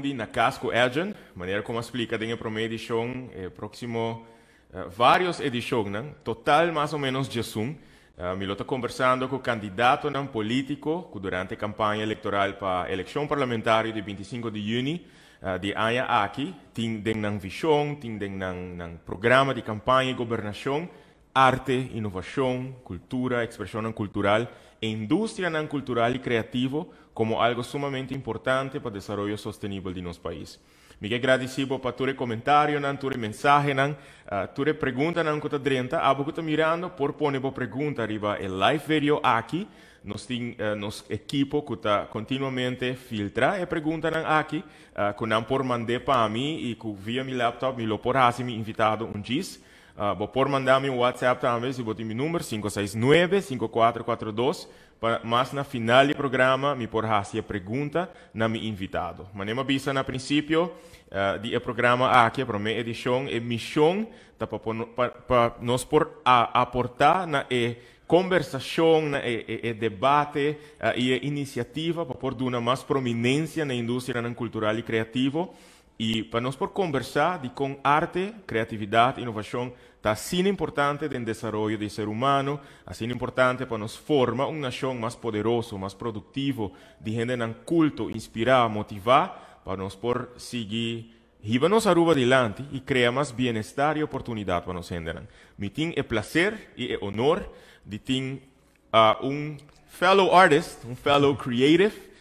Di na casco agent, maneira como explica em a primeira edição, próximo várias edições, né? Total mais ou menos de assunto. Me estou conversando com o candidato não político que durante a campanha eleitoral para a eleição parlamentar de 25 de junho de ano aqui, tem uma visão, tem um programa de campanha e governação, arte, inovação, cultura, expressão cultural, e indústria não cultural e criativo como algo sumamente importante para o desenvolvimento sustentável de nosso país. Me agradecido por tu comentário, tu mensagem, tu pergunta que está dentro, abo que está mirando, por poner a pergunta arriba el live video aqui, nos equipo que está continuamente filtra e pergunta aqui, que não por mandar para mim e que via meu laptop, me lo por me invitado GIS. Vou por mandar-me um WhatsApp também, se botar meu número 569-5442, mas na final do programa, me por fazer a pergunta na meu invitado. Mas nem avisa na princípio, do programa aqui, a primeira edição, e missão, para nós por aportar na conversação, na debate e iniciativa, para por dar mais prominência na indústria cultural e criativa. E para nós por conversar com arte, criatividade, inovação, está assim importante no desenvolvimento do ser humano, assim importante para nos formar uma nação mais poderosa, mais produtiva, de gente não culto, inspirar, motivar, para nós por seguir, nos aruba adiante e criar mais bem-estar e oportunidade para nós gente. Me tem o prazer e o honor de ter fellow artist, fellow creative,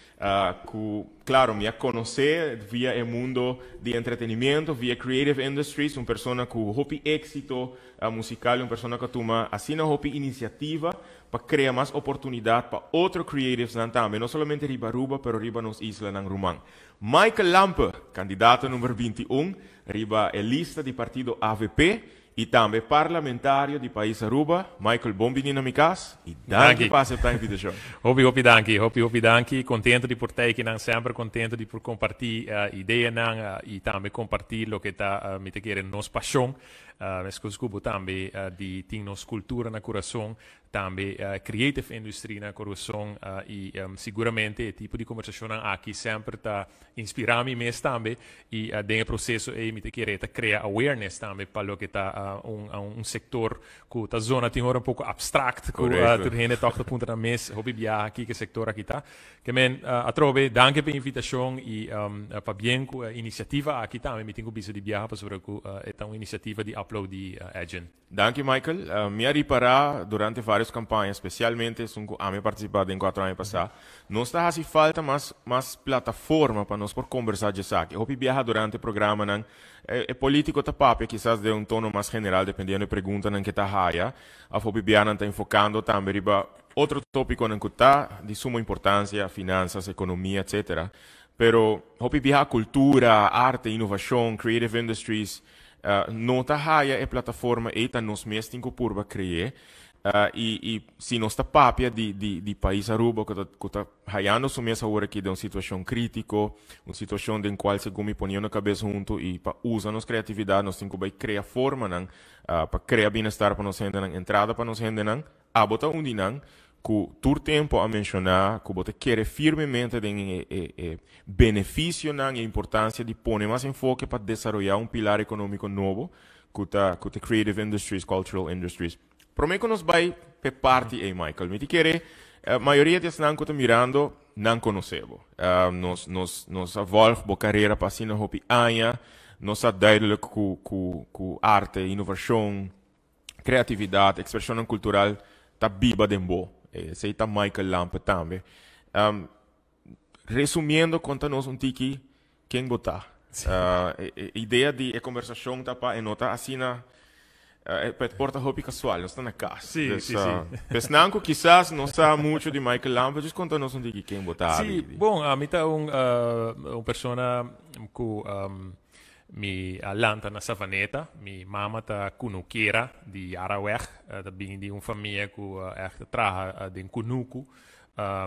que, claro, me conhecer via o mundo de entretenimento, via creative industries, uma pessoa com hopi éxito musical, uma pessoa que toma assim uma hopi iniciativa para criar mais oportunidade para outros creatives também, não somente riba Aruba, mas riba nos islas ng Rumang. Michael Lampe, candidato número 21, riba a lista do partido AVP, e também parlamentário do país Aruba. Michael, bom vinho na minha casa e danke por aceitar a invitação. Hopi danke. Contento de por ter aqui, sempre contento de por compartilhar ideias e também compartilhar o que está me querendo nos paixão. Mas desculpa também de ter nos cultura na coração, também creative industry na coração e seguramente o tipo de conversação aqui sempre está inspirando-me mais também e dentro do processo me querer criar awareness também para o que está sector que a zona tem um pouco abstract, que a gente toca ponto na mesa, hobby viajar aqui que sector aqui está. Que men atrove, danke pela invitação e para bem com a iniciativa aqui também, me tenho bisogno de viajar para sobre é uma iniciativa de upload de agent. Danke, Michael. Me reparar durante várias campanhas, especialmente a me participar em 4 anos passados, não está fazendo falta mais plataforma para nós por conversar de saque. Eu viajar durante o programa, não é político tá papo, quizás de um tono mais general, dependendo da pergunta que está raia. A Fobibiana está enfocando também riba outro tópico que está de suma importância, finanças, economia, etc. Pero Fobibiana cultura, arte, inovação, creative industries, não está raia é plataforma e está nos mesmos que por criar. E se nós está papia de país Aruba que está raiando sua mesa agora aqui de uma situação crítica, uma situação em qual segundo me ponham na cabeça junto e para usar nossa criatividade nós temos que criar forma para criar bem-estar para nós gente, entrada para nós gente, a botar que todo tempo a mencionar que você quer firmemente de benefício e a importância de pôr mais enfoque para desenvolver um pilar econômico novo que está creative industries, cultural industries. Prometo que nos vai per parte Michael. Me quer a maioria das não que mirando não conhecemos. Nos avolve a carreira para assim hopi anos, nos duidelijk que arte, inovação, criatividade, expressão cultural tá viva dentro. Esse está Michael Lampe também. Resumindo, conta-nos tiki quem botar. Ideia de conversação tá para nota assim porta hobby casual, não está na casa. Sim. Pesnanco, quizás não sabe muito de Michael Lampe, mas conta-nos tiki quem botar. Sim, bom, a mim tá persona que mi allanta na savaneta, mi mama ta kunukeira di Araweg, bem de família que echt traga de kunuku.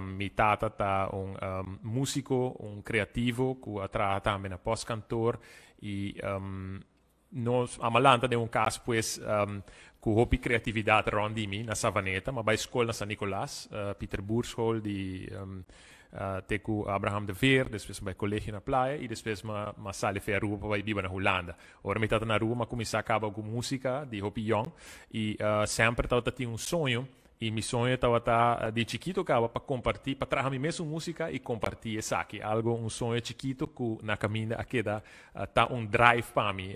Mi tata ta músico, criativo que traga também na pós-cantor e nós amalanta de caso pues com hopi criatividade rondimi na Savaneta, mas bij school na San Nicolás, Pieter Boer School die teku Abraham de Veer, depois bij college na praia e depois ma sale fe a rua para ir na Holanda. Ora me na rua, mas começar a acabar com música de hopi young e sempre tava tinha sonho. E meu sonho estava de chiquito para compartilhar, para trazer mesmo música e compartilhar isso aqui. Algo, sonho chiquito que na caminha aqui tá drive para mim.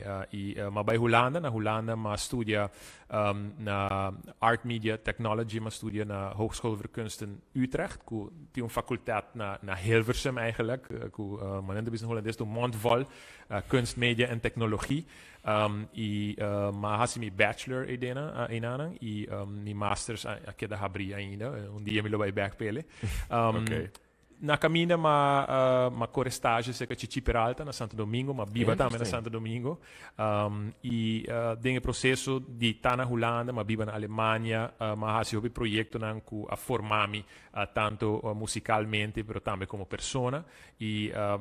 Mas na Holanda, mas estudia na Art Media Technology, mas estudia na Hogeschool voor Kunsten Utrecht. Que tem faculdade na Hilversum eigenlijk. Que manende bis Hollandes do Mondval, Kunst, Media en Technologie. Maar had mijn bachelor in aan en mijn masters aqui da abrir ainda. Dia me lo vai backpele. Okay. Na caminha ma correstage seca Chichi Peralta na Santo Domingo, ma biba também na Santo Domingo. Tem processo de estar na Holanda, ma biba na Alemanha, ma hasi hobi projeto nan ku a formami tanto musicalmente, pero também como persona.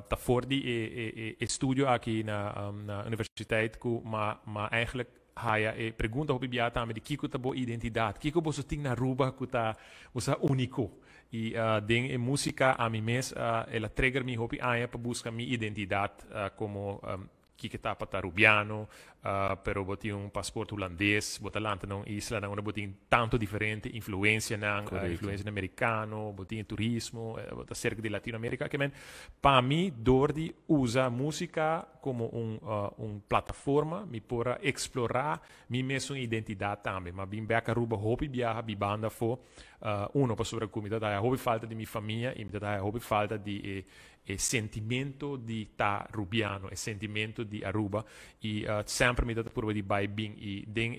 Ta fordi e studio aqui na universiteit ku ma eigenlijk haya e pergunta hobi bia também de kiko tabo identidade. Kiko boso ting na ruba ku ta usa único. Ding in música a mim mesmo, ela trigger me hopi aia para buscar minha identidade como que está para rubiano, pero botinho passaporte holandês, botalante não isla, não botinho tanto diferente, influência influência americano, botinho turismo, bota cerca de Latinoamérica, que men, para mim, Dordi usa música como plataforma, me para explorar minha mesma identidade também, mas bem beca ruba hopi biaha bibanda fo, uno para sobre a comida, da hopi falta de minha família e da hopi falta de sentimento de ta rubiano, sentimento de Aruba e sempre me dá por de by bing e den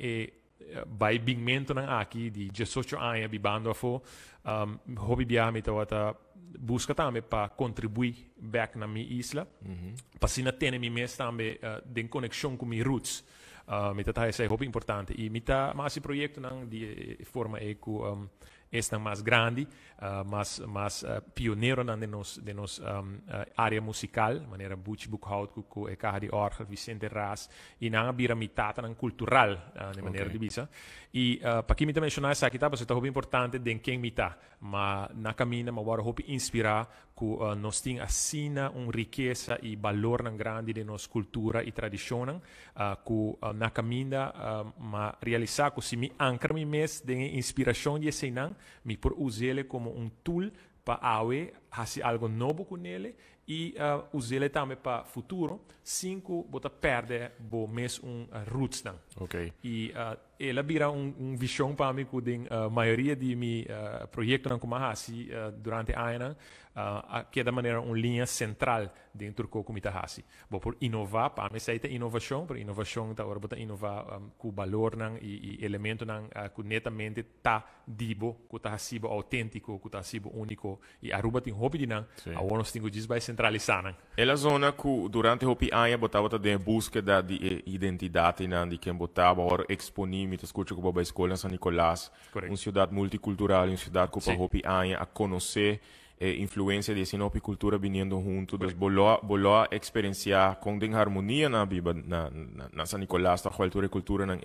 by bing mento nang aqui de 18 anos bibando afo hobby bia me tá busca também para contribuir back na minha isla para sina ter mi mes também den conexão com mi roots me tá esse hobby importante e me tá mas esse projeto nang de forma eco é mais grande, mais pioneiro de nos área musical, maneira Butch Buchhout, com a carra de orgel, Vicente Ras, e na biramitata cultural, de maneira de bisa. E para quem me mencionar essa aqui, tá, você está muito importante de quem me tá, mas na caminha, mas agora hope inspirar que nós tem assina riqueza e valor grande de nossa cultura e tradição, que na caminha, mas realizar que se me ancra me mes de inspiração de esse me por usar ele como tool para fazer algo novo com ele e usar ele também para futuro, sem que você perder roots. Okay. E ela vira visão para mim que a maioria de meus projetos como durante a ano, que é da maneira linha central dentro do que eu faço. Por inovar, para mim, é inovação, por inovação, tá agora inovar com valor e elemento que netamente tá dibo, que tá sibo autêntico, que tá sibo único e Aruba tem hobby de agora nós temos que vai centralizar. Ela zona que durante o ano botava de busca de identidade de quem botava agora exponia, me escuta que a escola San Nicolás, uma cidade multicultural, uma cidade que o ano a conhecer influência de essa cultura vindo junto, dus bolou experienciar com harmonia na biba na San Nicolás, da cultura nang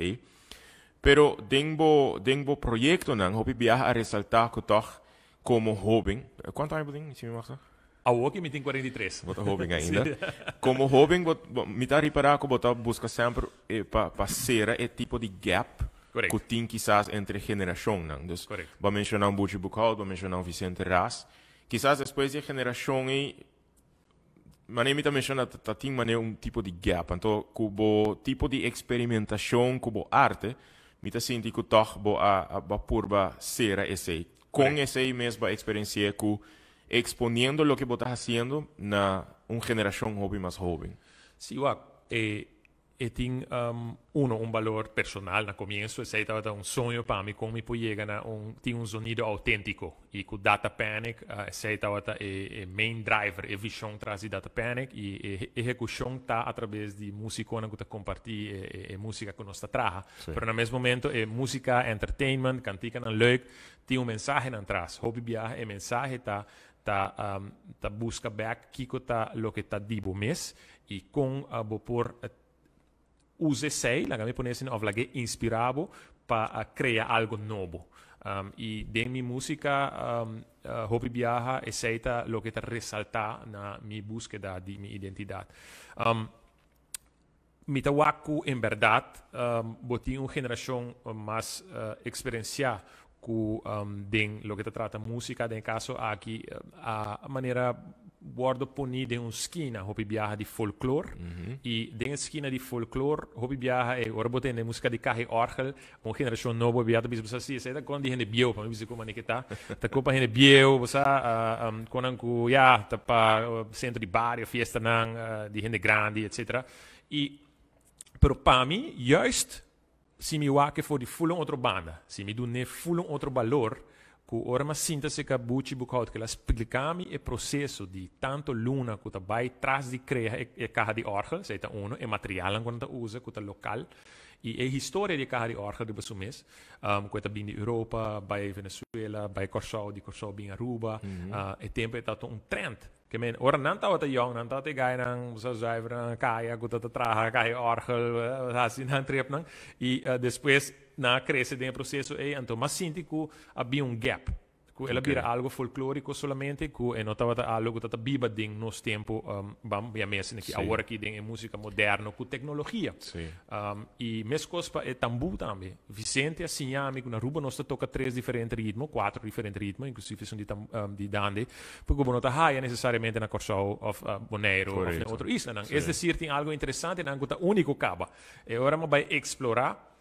pero denbo projeto nang hopi viaja a resaltar que toch como jovem, quanto anos tem, se me mostra? Aqui me tem 43. Bota jovem ainda. Como jovem, me tá reparar que botar busca sempre para ser tipo de gap que tem quizás entre gerações, não? Dus, vou mencionar Butch Buchhout, vou mencionar Vicente Ras. Quizás depois de geração mas me também menciona tem tipo de gap, então cubo tipo de experimentação cubo arte, me tá senti que toch a purba ser esse, com esse mesma experiência que exponiendo lo que vos estás haciendo na una generación joven más joven. Sí, tiene valor personal na comienzo, ese estaba un sueño para mí como me puede llegar tiene un sonido auténtico y con Data Panic ese estaba main driver e visión tras de Data Panic y ejecución está a través de música que te compartí música que nos traja, pero en el mismo momento música, entertainment, cantica leuk, tiene un mensaje atrás, hobby viaje, el mensaje está busca back kiko ta lo que está dibo mes y con por use sei, la me ponesse of la che inspiravo para criar algo novo. E de minha música, Hopi Viaja é seita lo que te resalta na minha búsqueda de minha identidade. Mitawaku, em verdade, botinha uma geração mais experienciada com lo que te trata música, em caso aqui, a maneira guardo poni de esquina Hopi Viaja de folclore e de esquina de folclore Hopi Viaja e ora botende música de carre orgel uma geração nova viada bispo assim sai da quando gente bio para bispo como nikita ta copa gente bio você quando ku ya ta pa centro de bar fiesta nang de gente grande etc e pero para mim juist se me wake voor die voelen outra banda se me doen ne voelen outro valor que ora ma síntese que buchi bucaut que la explicami e processo di tanto luna que ta vai tras di crea e carra di orgel, seita uno, e materiale quando ta usa que ta local e história di carra di orgel di besumes, que ta bin di Europa, bij Venezuela, bij Corsau, di Corsau bin Aruba, e tempo è stato un trend. Que men, ora não estava tão jong, não estava tão gai, não se zuiveren, kaya, que ta traga, kaya orgel, assim, não trep, não, e depois na cresce del processo e então mas sinti que havia um gap que ela vira algo folclórico solamente que notava algo que tá biba ding nos tempo bam ya mesmo que agora que tem música moderna com tecnologia e mes cospa é tambu também Vicente assim amigo na Ruba nós toca 3 diferentes ritmos 4 diferentes ritmos inclusive são de dande porque não tá high necessariamente na Corsau of Bonaire ou na outra isla não é decir tem algo interessante não que tá único caba e agora mas vai explorar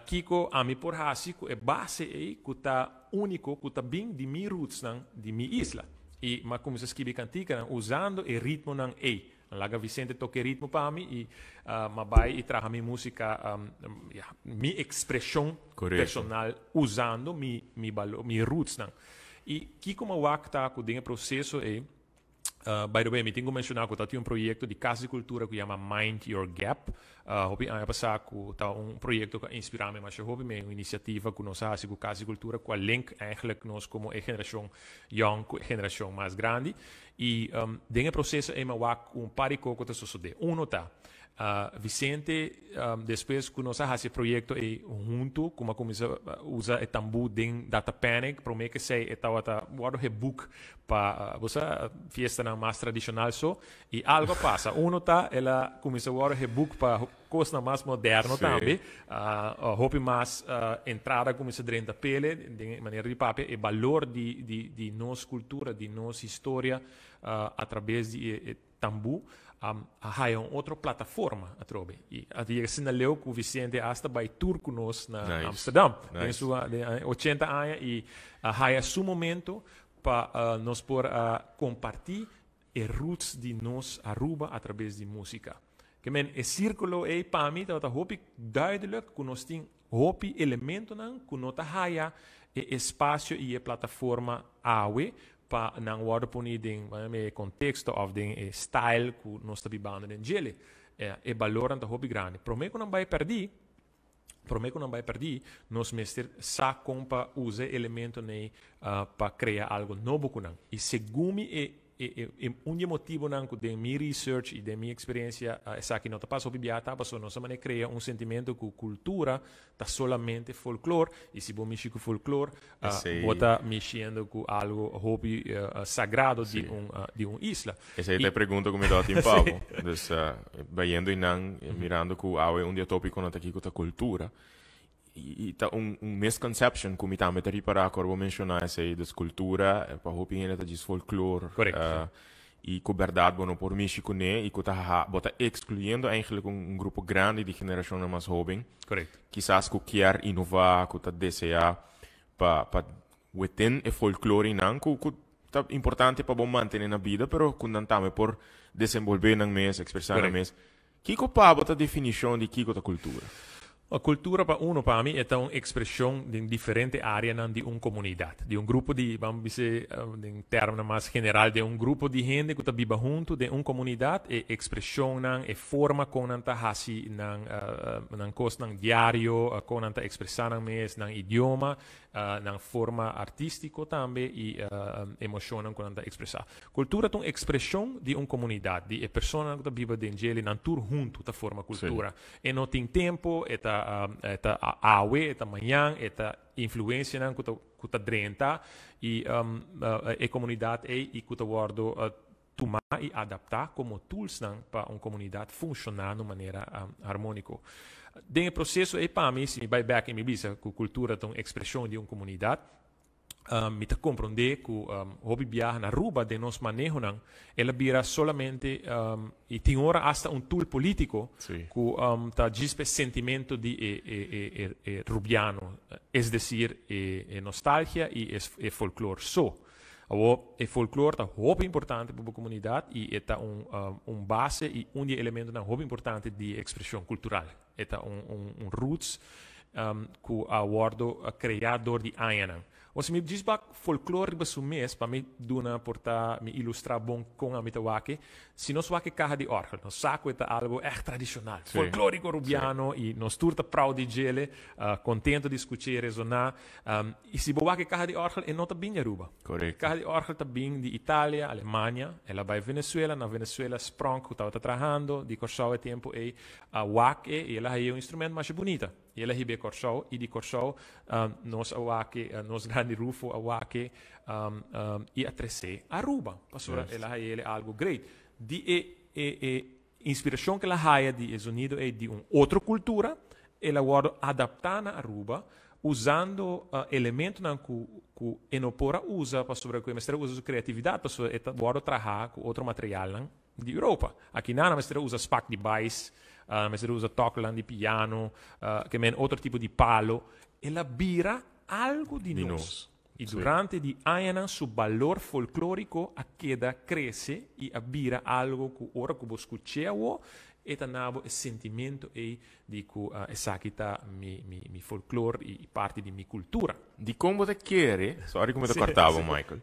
Kiko ami por hasico é base aí que tá único que tá bem de mi roots não de mi isla e mas como se escreve cantica usando o ritmo não aí Laga Vicente toca ritmo para mim e mas vai e traga minha música mi expressão personal usando mi roots não e Kiko mawakta que tem processo é by the way, mi tengo mencionar que tem um projeto de casa de cultura que chama Mind Your Gap. Hopi ano passado que um projeto que inspirame mas hopi me uma iniciativa que nós fazemos com casa de cultura com a link eigenlijk nós como a geração young, a geração mais grande e dentro processo é um par de coisas que sucede. Uno tá Vicente, depois que nós fazemos esse projeto junto, como começa a usar o tambu dentro Data Panic, para mim que sei, estava guardo o book para você fiesta mais tradicional só, e algo passa. Uno tá, ela começa a guardar o book para coisa mais moderno também, hope mais entrada começa dentro da pele, de maneira de papel, e valor de nossa cultura, de nossa história, através de tambu. Há outra plataforma a trobe e a dia sinaleu que o Vicente hasta vai tour conosco na Amsterdam em sua 80 anos e há seu momento para nós por compartilhar os roots de nós Aruba através de música que men o círculo é para mim tá hopi duidelijk que nós tem hopi elemento não que nós há espaço e a plataforma awe pa nang word poni ding may contexto of ding style ku nós está vivendo em gele e valor anta hobby grande prometo não vai perder nós mestre sa compa usa elemento nei para criar algo novo kunang e segundo un motivo não de minha research e de minha experiência essa aqui não tá passou bibiata passou nós também cria um sentimento que cultura tá solamente folclore e se bom mexer com folclore bota mexendo com algo hobby sagrado de isla essa é a pergunta que me dá em Pavo vendo e não mirando que um dia tópico não tá aqui com a cultura e tá misconception como também tá para corvo mencionar essa aí da cultura para hobby ainda tá diz folclore e com verdade bueno por mim chico né e que tá bota excluindo eigenlijk grupo grande de geração mais jovem correto quizás que quer inovar que tá desejar para within e folclore não que tá importante para bom manter na vida pero quando também por desenvolver na mês expressar na mês que pa bota definição de que da cultura A cultura para mim é uma expressão de diferentes áreas de uma comunidade, de um grupo de, vamos dizer, em termos mais general, de um grupo de gente que está viva junto de uma comunidade, e expressão, e forma como está hasi na coisa diário, como está expressando mais na idioma, na forma artística também e emoção como está expressar. Cultura é uma expressão de uma comunidade, de pessoas que estão viva dentro dele, na tour junto da forma cultura. E não tem tempo, eta awe, eta manhã, eta influência não que está drenta e a comunidade e que está guardo tomar e adaptar como tools para uma comunidade funcionar de maneira harmônica. Dentro do processo para mim, se me vai back e me diz que a cultura é uma expressão de uma comunidade, me te compreender que hobby viajar na Aruba de nos manejo não, ela vira solamente e tem hora hasta um tool político que tá gispe sentimento de rubiano, es decir, nostalgia e folclore. O folclore é muito importante para a comunidade e é base e elemento muito importante de expressão cultural. É roots que a guardo criador de anos. Os me diz que folclore é o mês para me duna portar me ilustrar bom com a mitawake. Se nós wake carro de orgel, nós saco é algo tradicional, folclórico rubiano e nós turta proud de gele, contento de escutar resonar. E se bo wake carro de orgel é nota bem Aruba. Correto. Carro de orgel tá bem de Itália, Alemanha, ela vai Venezuela, na Venezuela sprong que estava trabalhando, de corsau é tempo e wake e ela é um instrumento mais bonito. E ela ribe corsau e de corsau nós awake nós grande rufo awake e a trece Aruba. Passora ela é algo great. De inspiração que ela haia de sonido é de uma outra cultura, ela guarda adaptar na Aruba usando elementos que Enopora usa para sobre que mestre usa criatividade para sobre guarda trabalhar com outro material de Europa. Aqui na mestre usa spac de bass, mestre usa toclan de piano, que men outro tipo de palo, ela vira algo de nós. E durante di anos su valor folclórico a queda cresce e vira algo que ora que vos escucheo e tanabo il sentimento e di que esakita mi folklore e parte di mi cultura. Di como te quiere, sorry come te cortavo Michael,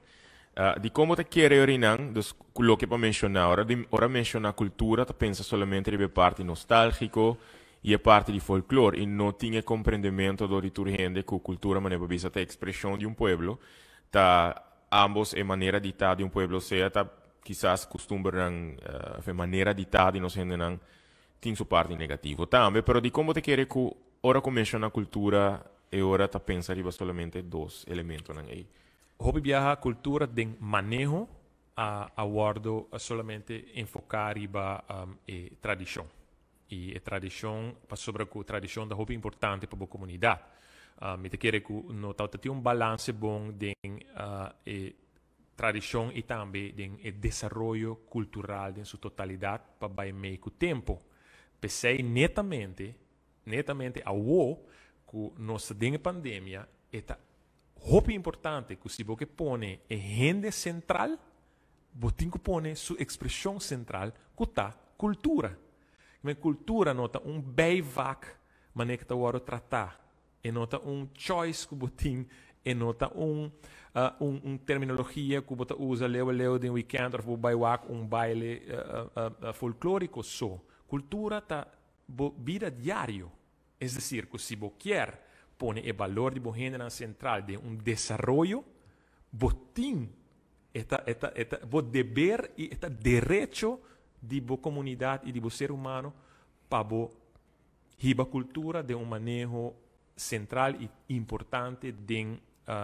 di como te quiere orinan, dus quello che puoi menzionare, ora menziona cultura, te pensa solamente di parte nostalgico, e a parte de folclore e não tinha compreendimento do gente que a cultura maneira bisa a expressão de um pueblo tá ambos é maneira de estar de um pueblo seja tá quizás costumbre a maneira de estar de nós gente não tem sua parte negativa também pero de como te quer que ora começa na cultura e ora tá pensa riba solamente dois elementos não aí hobby viaja cultura de manejo a guardo solamente enfocar riba tradição. E a tradição, sobre a tradição da roupa importante para a comunidade. Me te quero que não tenha um balanço bom de tradição e também de desenvolvimento cultural em sua totalidade para vai meio com o tempo. Pensei netamente a que nós temos pandemia é roupa importante que se você põe a renda central, você tem que pôr sua expressão central que está cultura. Mas cultura nota beivac maneira que está tratar e nota choice que botin e nota terminologia que você usa leu de weekend ou beivac baile folclórico cultura tá vida diário é decir que se você quer pôr o valor de bohenda na central de desenvolvimento botin bo dever e direito de boa comunidade e de boa ser humano para a cultura de manejo central e importante de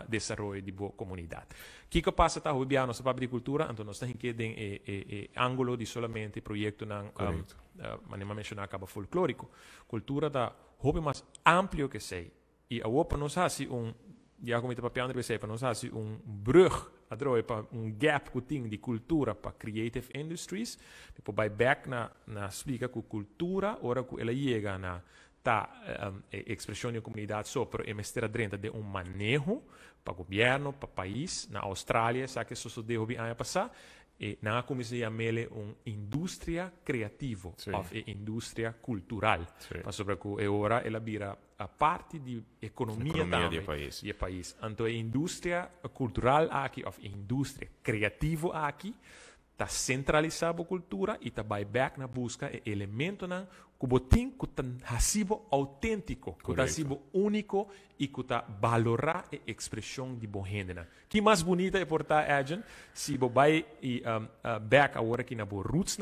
desenvolvimento de boa comunidade. O que passa está o nossa parte de cultura, então nós temos que ter ângulo de solamente projeto na maneira mencionar acaba folclórico. Cultura da hobby mais amplo que sei. E a Opa nós faz já como para André para nós faz brug para gap que tem de cultura para creative industries, depois vai back na explica que cultura ora que ela chega na expressão de comunidade só, pero é mestra dentro de manejo para o governo, para o país, na Austrália, sabe que isso sucedeu bem ano passado, e na comecei a chamar indústria criativa, ou indústria cultural, para sobre que agora ela vira a parte de economia também do país. Então a indústria cultural aqui, ou indústria criativa aqui, está centralizada a cultura e está vai back na busca de elementos que botem que está sido autêntico, que está sido único e que está valorar a expressão de boa gente. Que mais bonita é portar a se você vai back agora aqui na boa roots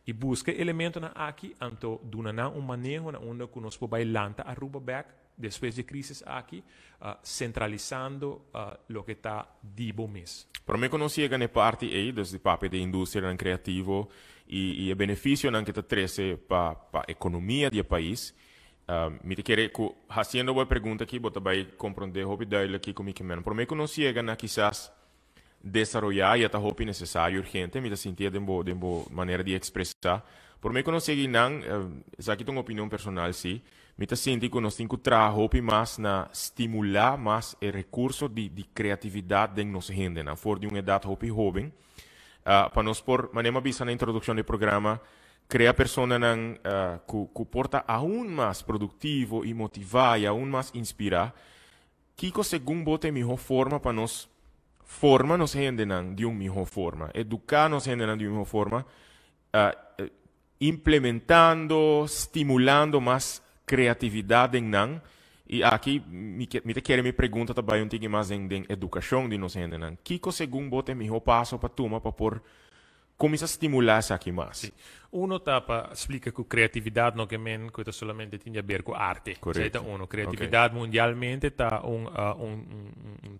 e busca elementos aqui, então duna manejo onde que nós vai lançar a ruba back depois de crise aqui, centralizando o que está de bom mês. Para mim, quando chega na parte aí, desde parte da indústria criativa e o benefício que está trazendo para a economia do país, me querer fazendo uma pergunta aqui, você vai compreender, vou dar aqui comigo mesmo. Para mim, quando chega na quizás desenvolver e está necessário, urgente, me sentir de uma maneira de expressar. Por mim, quando chega essa aqui é uma opinião personal, sim, me sinto que nós temos que trabalhar mais na estimular mais o recurso de criatividade de nossa gente, for de uma idade jovem, para nós por maneira vista na introdução do programa, criar pessoas que porta aún mais produtivo e motivar e aún mais inspirar, que segundo bote a melhor forma para nós formar nossa gente de uma melhor forma, educar nossa gente de uma melhor forma, implementando, estimulando mais criatividade e aqui me quer me pergunta também um pouco mais em educação de nós gente que segundo bote melhor passo para tomar para por começar a estimular isso aqui mais. Sim. Uno explica que criatividade não é solamente tem a ver com arte. Correto. Criatividade mundialmente está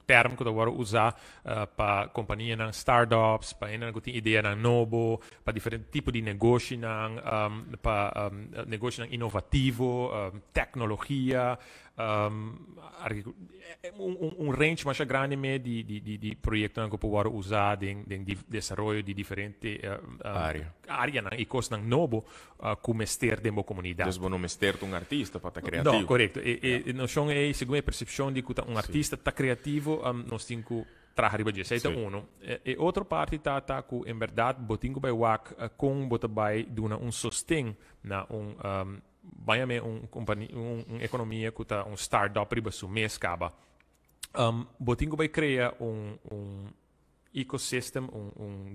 termo que agora usar para companhias, startups, para que tem ideia novo, para diferentes tipos de negócio, para negócio inovativo, tecnologia, range mais grande de projetos que pode usar em desenvolvimento de diferentes áreas e coisas novas como mestre de uma comunidade. Então, não mestre artista para estar criativo. Não, correto. E nós somos segundo a percepção de que artista está criativo, nós temos que trabalhar para isso. Então, e outra parte está que, em verdade, botinho vai work com botabai duna sostém na vai uma economia que está startup para o mês acaba. Botinho vai criar ecosystem,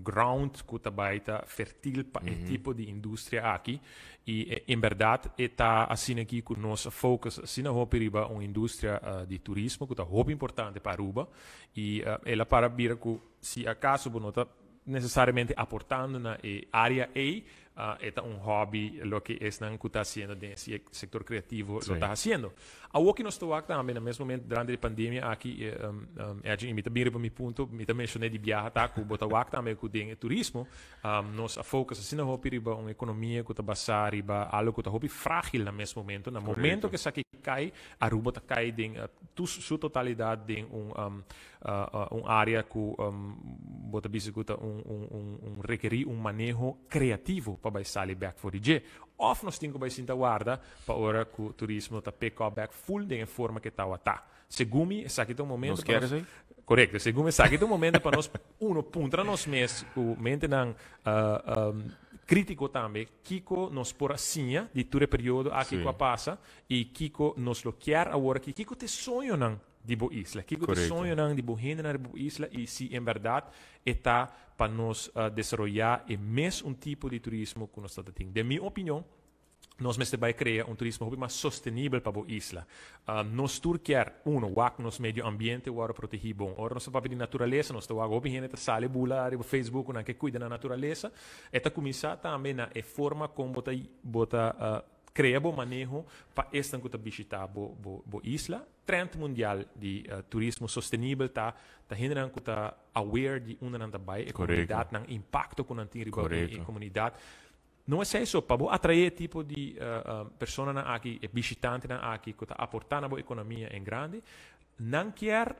ground que também está fértil para esse tipo de indústria aqui. E, em verdade, está assim aqui que o nosso foco assim na riba uma indústria de turismo que está muito importante para Aruba. E ela para vir que, se acaso, não está necessariamente aportando na área A, é hobby lo que estão fazendo nesse setor criativo lo está fazendo. A que nós estamos também no mesmo momento durante a pandemia aqui a gente imita bem para meu ponto, me mencionei de viajar tá com botar também com o turismo, nós focus assim na riba uma economia que está basada riba algo que está hobby frágil no mesmo momento, no momento que isso aqui cai, a Aruba está cai em sua totalidade em área que bota bisa que requerir manejo criativo para sair back for the of nós temos que sentar guarda para hora que o turismo está pick up back full de forma que está. Segundo me, esse aqui é um momento correto, segundo esse aqui é um momento para nós punta nós mesmos o mente crítico também Kiko nos por assim de todo o período aqui que passa e Kiko nos lo quer agora que Kiko te sonho não de boa isla. Kiko te sonho não de boa gente na boa isla e se em verdade está para nós desenvolver mesmo tipo de turismo que nós estamos tendo. De minha opinião, nós vai criar turismo mais sustentável para a isla. Nós quer nosso meio ambiente agora proteger bom. Ora nós vamos de natureza, nós estamos agora gente sale bula no Facebook, que cuida da natureza. Eta começar também na forma como bota criar bom manejo para esta que visitar a isla. Trend mundial de turismo sustentável está generando que está aware de onde não vai a comunidade, não impacto que não tem a comunidade. Não é isso, para atrair tipo de pessoas aqui, visitantes aqui que está aportando a economia em grande, não quer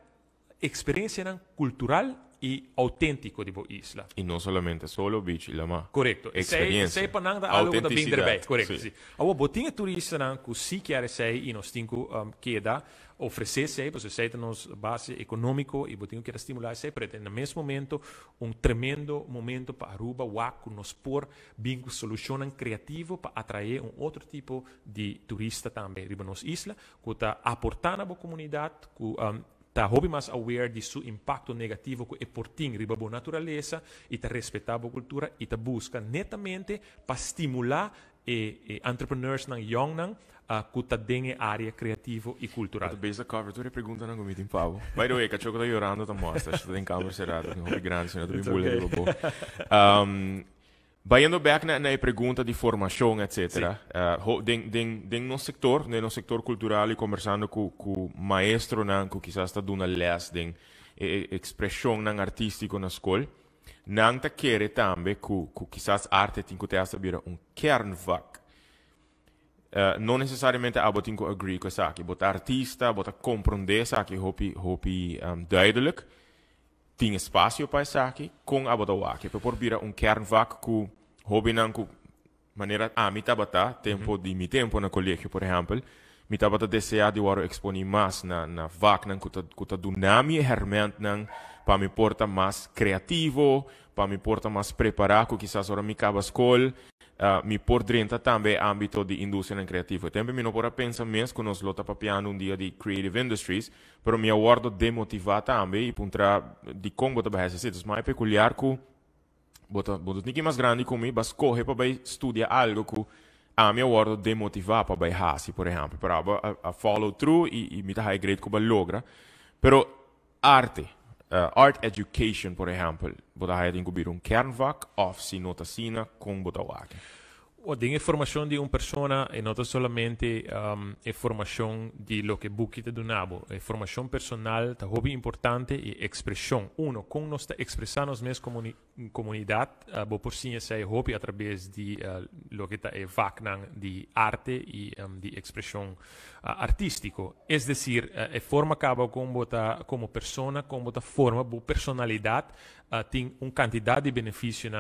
experiencia cultural y auténtico de la isla. Y no solamente solo beach, la más. Correcto. Experiencia. Sei panang algo da bem erbij. Correcto. Sì. Sì. Awo botinha turista nan ku si chiare sei in ostinco queda oferecer sei, pois sei nos base econômico e botinho quer estimular sei, pero no mesmo momento tremendo momento para Aruba waku nos por bingo solucionan criativo para atrair outro tipo de turista também riba nos isla, que tá aportando a comunidade, que tá hobby mais aware de seu impacto negativo que é portim riba boa natureza e tá respeitar a cultura e tá busca netamente para estimular entrepreneurs nang young nang que tá dentro área criativo e cultural. De base da cobertura pergunta não comigo em pavo. By the way, que eu tô chorando tá mostra, estou em câmera cerrada, um hobby grande, senão tô bem bullying do Vayendo back na pergunta de formação, etc. No sector cultural e conversando com maestro nan, que quizás está dando les de expressão nan artístico na escola, nan ta quer também que quizás arte tem que ter kernvak. Não necessariamente a botin que agree com isso aqui, botar artista, botar compreender isso aqui, hopi duidelijk. Tem espaço para isso aqui, com a botar para por vira kernvak que hobby nan ku maneira mi tabata tempo de mi tempo na colégio por exemplo mi tabata desejar de waro exponer mais na vak nan kuta dunami herment nan para me porta mais criativo para me porta mais preparado quizás ora mi caba escola mi por dentro também âmbito de indústria criativa tempo mi não pora pensar mesmo que nós lota papiando dia de creative industries pero mi awardo demotivar também e puntra de como bota bahasa isso mais peculiar que bota ninguém mais grande como mas corre para estudar algo que a minha awardo demotivar para vai hasi por exemplo para a follow through e me tá high grade que logra pero arte art education por exemplo bota high tem que kernvak of si nota sina com bota wake O de formação de uma pessoa e não somente formação de lo que buquita do nabo, formação personal, tá hobby importante e expressão. Com nós está expressando nos mesmos comunidade, bo por si é hobby através de lo que tá vacnan de arte e de expressão artístico. É decir, forma acaba como pessoa, como forma, bo personalidade tem quantidade de benefício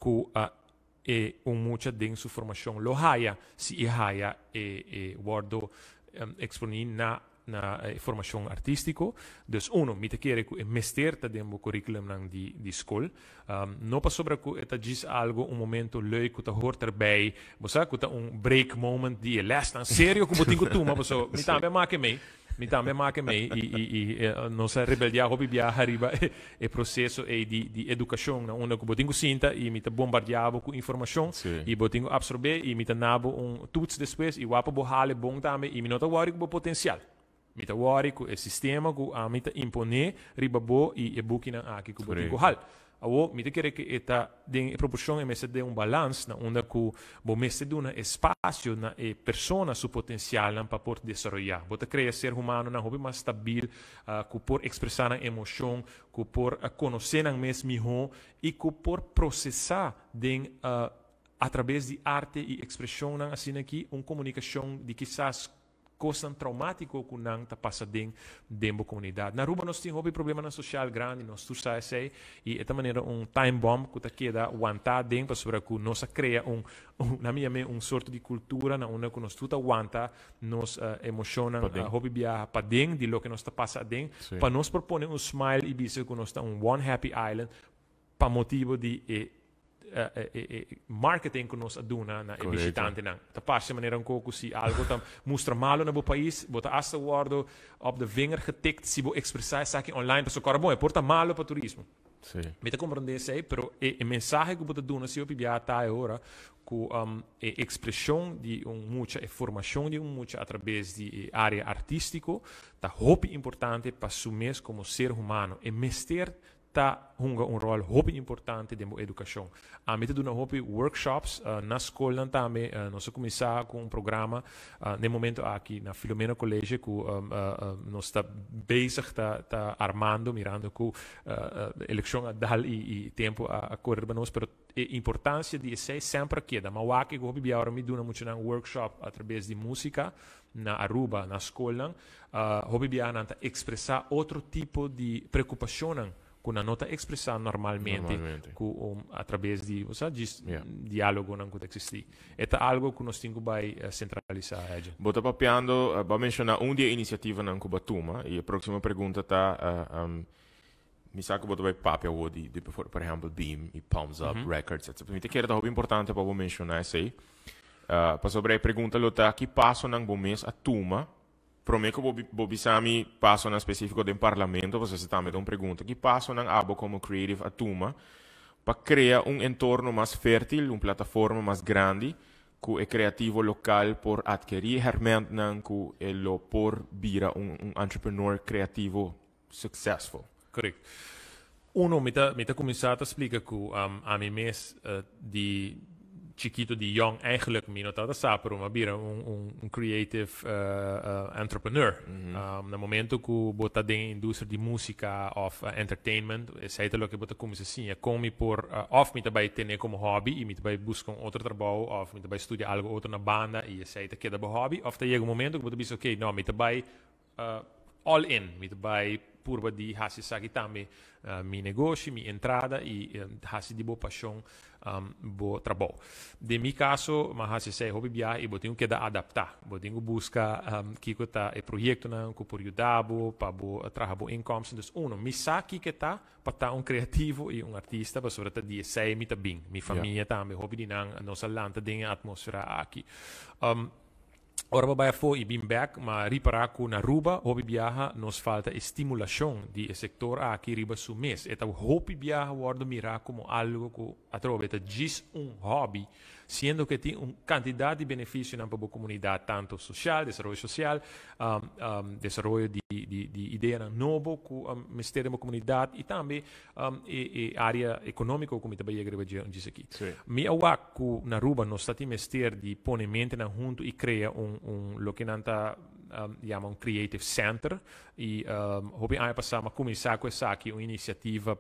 que muita de sua formação lo haya, se haya guardo exponer na formação artístico. Dus mi te quer que mesterta dentro do curriculum de escola. Não para sobre que eta diz algo momento leuk que hoort erbij. Você que break moment die les dan sério que botinho tu, mas você me também make mee. Mi também marca me nossa rebeldia hobby viaja arriba e processo de educação na onde que botinho sinta e me te bombardeava com informação e botinho absorver e me te nabo toets depois e wapa bohale bom também e me nota worry com potencial me te worry com o sistema que a me te impone riba bo e booking aqui que botinho hal awo mi te quer que eta den proporção e messe de balance na onde que bo messe de espaço na persona su potencial na para por desenvolver bota criar ser humano na hobby mais stabil que por expressar a emoção que por conhecer ang mes miho e que por processar den através de arte e expressão na assim aqui comunicação de quizás coisa traumático que não está passando dentro da comunidade. Na Aruba nós temos problema social grande, nós tu sabes e esta maneira time bomb que está queda aguentar dentro para que nós cria na minha sorte de cultura na onde nós tudo aguenta, nós emociona, hobby viaja para dentro de lo que nós está passando dentro, para nós propor smile e dizer que nós está one happy island para motivo de marketing que nós aduna na visitante nang tapasje maneira coco se algo tam mostra malo na bo país bota hasta guardo op de vinger getikt se bo expressar aqui online para socorro bom porta malo para turismo me te compreender sei pero mensagem que bota duna se op biata ora com expressão de muita formação de muita através de área artístico tá hobby importante para su mes como ser humano e mester tá um rol hobby importante dentro da educação. A mim doen hobby workshops na escola também, nós começar com programa no momento aqui na Filomena College que nós está bezig tá armando, mirando com eleição a dar e tempo a correr para nós, pero a importância de ser sempre queda. Mas aqui hobby biara me doen muito um workshop através de música na Aruba, na escola, hobby biara expressar outro tipo de preocupação que não nota expressar normalmente. Através de diálogo não pode existir. É algo que nós temos que centralizar. Bota papiando, vai mencionar dia iniciativa na Cubatuma e a próxima pergunta está mi sa que bota vai papia o de por exemplo Beam e Palms Up Records, etc. Mi te quer da importante para mencionar isso aí. Para sobre a pergunta lota que passa nang mês a Tuma. Prometo que Bobisami passa na específico do parlamento, você está me dando uma pergunta, que passa na abo como Creative Atuma para criar entorno mais fértil, uma plataforma mais grande, que é criativo local por adquirir herramientas que ele por vira entrepreneur criativo successful. Correto. Uno, me tá começar a explicar que a mim mês de chiquito di young eigenlijk mi notata sapere ma bira un creative entrepreneur. No momento que bota dentro indústria de música of entertainment, sei lo que bota como assim, é como por of me também ter como hobby e me também buscar outro trabalho, of me também estudar algo outro na banda e sei que é hobby, of tá chega um momento que bota diz ok, não, me também all in, me também purba di hasi saki também mi negócio, mi entrada e hasi di boa paixão bo trabalho. De mi caso, mas hasi sei hobby bia e botinho que da adaptar, botinho busca que tá e projeto na que por ajudar para bo trabalhar bo inkomsten. Dus mi saki que tá para tá criativo e artista, para sobre de sei mi tá bem, mi família também hobby di nang nossa lanta ding atmosfera aqui. Ora vai for e bem back, mas riparar na Aruba, hobby viaja, nos falta estimulação de setor aqui riba su mês. Então, hobby viaja, guardo mirar como algo que atrova, diz hobby, sendo que tem quantidade de benefícios na comunidade, tanto social, desenvolvimento de ideia novo que mistério da comunidade e também área econômica, como também eu disse aqui. Me awak que na Aruba nós está mistério de pôr mente na junto e criar lo que nanta chama creative center e hobby ai passar mas começar com essa aqui uma iniciativa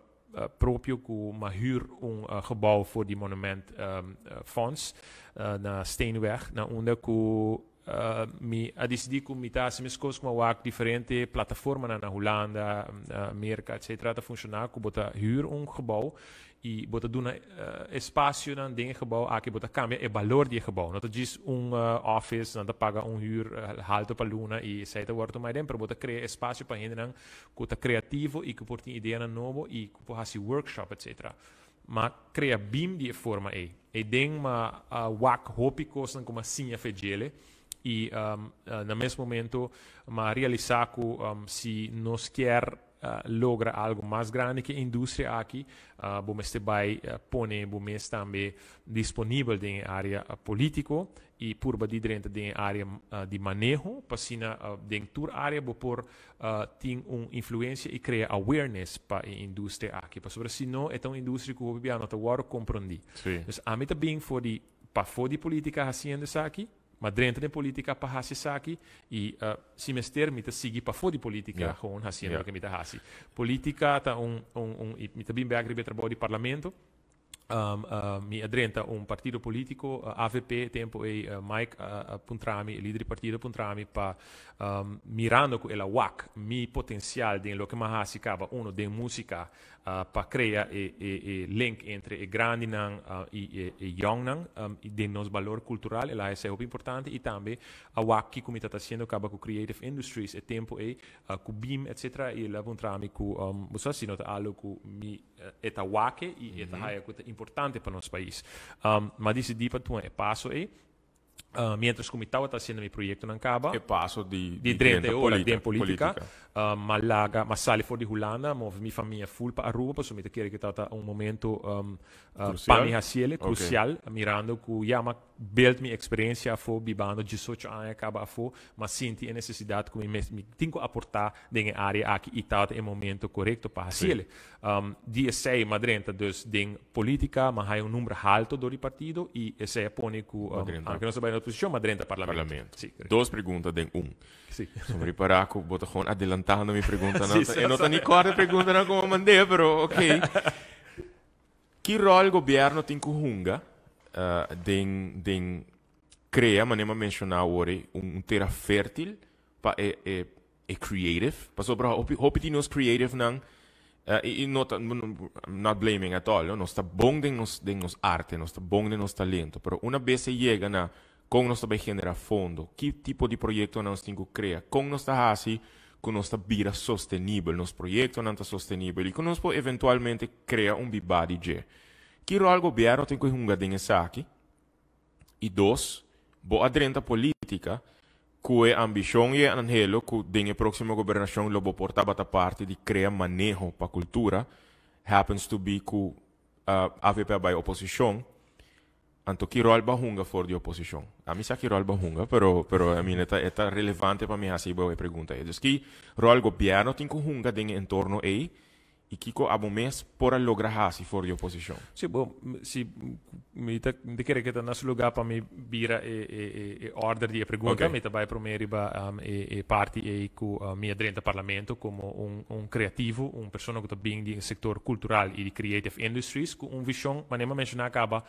próprio que huur gebouw voor die monument fonds na Steenweg, na onde que mi a decidi que mi tá se mescos com wak diferente plataforma na Holanda, Amerika, etc. Tá funcionar que bota huur gebouw e bota duna espaço na ding gebouw aqui bota cambia e valor die gebouw. Não diz office, não paga huur halto para luna e sei tá worto mais dentro, bota cria espaço para gente não que tá criativo e que por tem ideia novo e que por hasi workshop, etc. Maar cria bim die forma e ding ma wak hopi kosten como sinha fegele e no mesmo momento ma realizar que se nos quer logra algo mais grande que a indústria aqui, vamos vai pôr vamos também disponível em área político e por dentro de área de manejo, para dentro da área por ter influência e criar awareness para a indústria aqui, para se não é uma indústria que o governo não agora compreende. Então, a mim também para fora de política haciendo isso aqui. Mas dentro da política para fazer aqui e se mestre me tá seguir para fora de política com haciendo o que me tá hasi. Política tá me tá bem bem trabalho de parlamento. Mi adrenta partido político, AVP, tempo e Mike Puntrami, líder do partido Puntrami, para mirando com ela WAC, mi potencial de lo que mais se acaba, de música, para criar link entre grande e young e de nos valor cultural, ela é muito importante e também a WAC que como está fazendo acaba com creative industries, tempo e com BIM, etc. E lá Puntrami com você se nota algo que mi eta WAC e eta é importante para nosso país. Mas decidi para tu é passo mientras que estava fazendo meu projeto na Caba, E passo di di 30 ore politica, di politica, ma sali fuori di Holanda, ma minha família full para Aruba, perso mi te che stata un momento para mi hasiele, crucial, mirando que ma build mi experiência fo bibando 18 anos acaba fo, ma senti a necessidade que mi tenho aportar dentro área aqui e tata em momento correto para hasiele. Die sei madrenta dus ding politica, ma hai un numero alto do partido e sei pone que anche non so bene opposizione, madrenta parlamento. Sì, Dos perguntas den Sì. Sono riparato, bota gewoon adelantando mi pergunta Sì, e non ni quarta pergunta non come mandei, però ok. Che ruolo il governo tem Hunga den crea, ma ne mencionar ora, terra fértil pa e creative. Pa sobra hopi ti nos creative nang not blaming at all, no? Nos sta bom den nos arte, nos sta bom den nos talento, però una vez llega na com nós também generar fundo, que tipo de projeto nós temos que criar, com nós está assim, com nós está vida sustentável, nos projetos não está sustentável e com nós pode eventualmente criar bibadi de. Que rol governo tem que jogar nessa aqui? E dois, boa adrenta política, que é ambição e anhelo que dengue próxima governação lobo portar bata parte de criar manejo para cultura, happens to be que AVP by oposição. Anto que rol bahunga for de oposição. A mim sa que rol bahunga, pero a mim é relevante para mim assim boa pergunta. Então que rol governo tem que hunga dentro entorno aí e que co abo mês por lograr assim for de oposição. Sim, bom, se me te querer que tá nesse lugar para me vira e order de pergunta, me vai primeiro e parte e com minha dentro do parlamento como criativo, pessoa que está bem do setor cultural e de creative industries com visão, mas nem mencionar acaba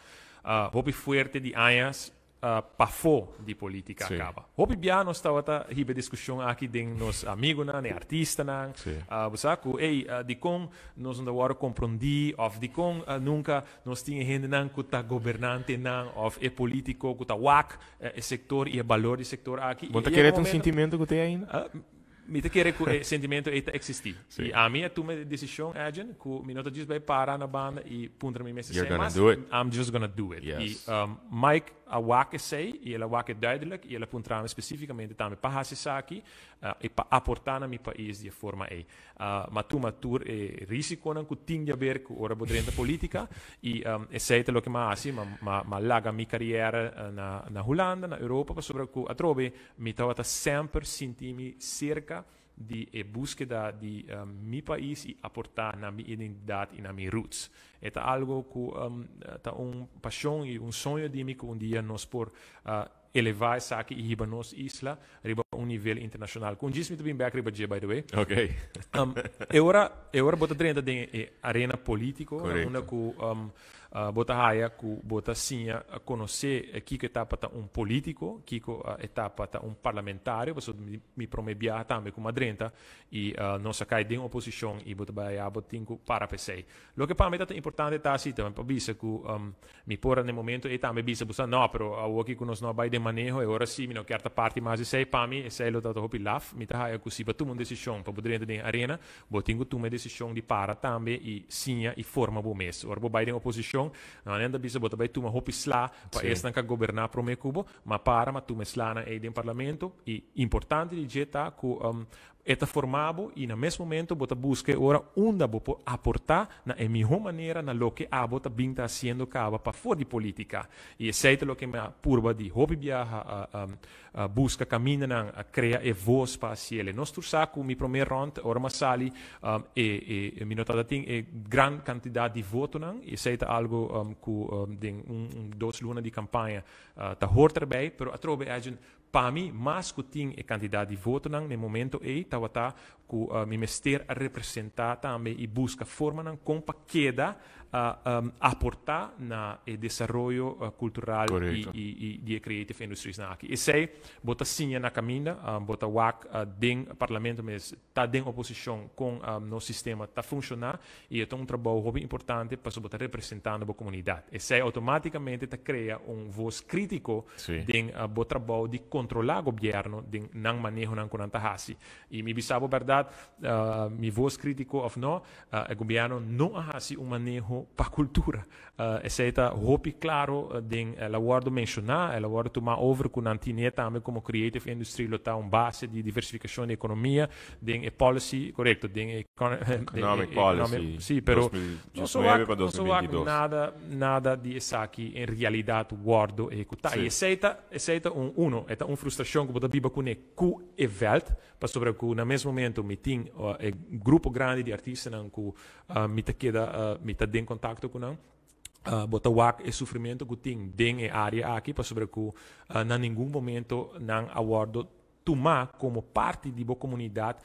hopi forte de anos para fora de política acaba. Hopi biano estava a riba discussão aqui com nos amigos né artistas né, você de com nós não agora compreendi of de com nunca nós tinha gente não que tá governante não of é político que tá wak é sector e é valor do sector aqui. Você quer um sentimento que tem ainda? Mi te quer que o sentimento está existir. E a minha toma de decisão é que me nota diz vai parar na banda e punta me messe mas I'm just gonna do it. Yes. E Mike a wake sei e ela wake duidelijk e ela punta especificamente também para esse aqui e para aportar na meu país de forma aí. Mas tu matur e risco não que tinha a ver com ora bodrenta política e sei lo que mais ma laga minha carreira na Holanda, na Europa, para sobre que a trobe me estava sempre sentimi cerca de búsqueda de meu país e aportar na minha identidade e na minha roots. É algo que tá paixão e sonho de mim que dia nós por elevar essa aqui e riba nos isla riba nível internacional. Com isso me também back riba by the way. Ok. Agora bota dentro da arena político, onde que bota haia que bota sim a conhecer que etapa tá político, que etapa tá parlamentário, você me promebia também com madrenta e não se cai de oposição e bota vai a botinho para PC. Lo que para mim é importante tá assim também para bisa que me pora no momento e também bisa busa não, pero a aqui que nós não vai de manejo e ora sim, me não quer parte mais sei para mim, sei lo tá hopi laf, me tá haia que se batu uma decisão para dentro da arena, botinho tu uma decisão de para também e sim e forma bom mês. Ora vai de oposição não ainda bisa bota vai tu uma hopi slá para esta que governar pro me cubo, mas para mas tu me slá na aí dentro parlamento e importante de jeta que está formado e no mesmo momento bota busca ora onde vou aportar na melhor maneira na lo que a bota bem está sendo cava para fora de política e aceita lo que me purba de hobby viaja busca caminha na cria e voz para si ele nós saco mi primeiro round ora ma sali e mi nota tem grande quantidade de voto não e aceita algo que den dois lunas de campanha tá hort erbij pero a trobe a gente para mim, mais que tem a quantidade de votos no momento aí, tá que me mester a representar também e busca forma não com para queda aportar na desenvolvimento cultural e de creative industries na aqui. E sei, bota sim na caminha, bota wak den parlamento mas tá den oposição com no sistema tá funcionar e é um trabalho muito importante para botar representando a comunidade. E sei automaticamente tá cria voz crítico den bot trabalho de controlar o governo den não manejo não conanta hasi. E me bisabo verdade, mi voz crítico of no, o governo não hasi manejo uno para cultura. Essa hopi claro ding la guardo mencionar, la guardo tomar over com antine também como creative industry lo tá base de diversificação de economia, ding policy, correto, ding economic policy. Sì, però 2019 para 2022. Nada di esaki in realidad guardo e cutai. Sì. Essa uno, è un frustrazione che potrebbe con cu e velt, pa sobre cu na mesmo momento mi ting gruppo grande di artisti nan ku mi te chieda mi te den contatto con nan. Bota wak e sofrimento que tem dentro da área aqui para sobre que na nenhum momento não aguardo tomar como parte de boa comunidade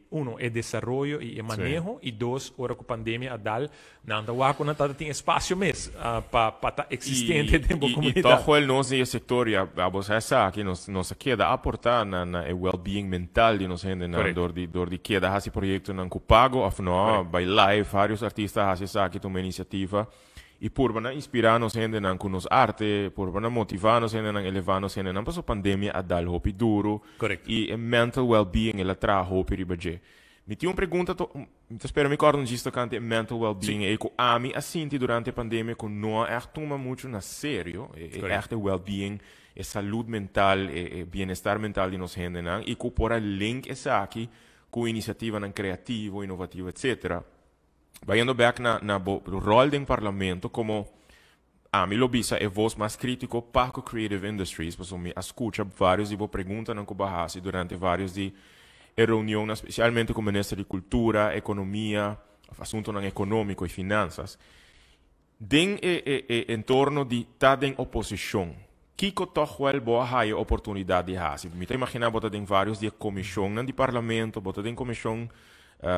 uno é desenvolvimento e manejo e dois ora com a pandemia a dar não da wak não tem espaço mesmo para estar existente dentro da comunidade. E todo o nosso setor a você sabe que nos queda aportar na well-being mental de nós gente na dor de queda esse projeto não pago ou não by live vários artistas hacen sabe que uma iniciativa e por bana inspirar nos gente nan com nos arte, por bana motivar nos gente nan elevar nos gente nan para a pandemia a dar hopi duro. Correct. E mental well-being ela traz hopi ribaje. Mi ti pergunta spero mi ricordo giusto cante mental well-being e co ami assinti durante a pandemia con no echt uma muito na sério e echt well-being e saúde mental e bem-estar mental de nos gente nan e co por link essa aqui com iniciativa nan criativo, inovativo, etc. Vayendo back na rol do parlamento como a mim lobista é voz mais crítico para o creative industries, porque me escuta vários e vou perguntar na Cubahasi durante vários de reuniões, especialmente com o ministro de Cultura, Economia, assunto econômico e finanças. Den em torno de estar em oposição. Kiko toch wel boa haie oportunidade de hasi. Me te imaginar bota den vários de comissão de parlamento, bota den comissão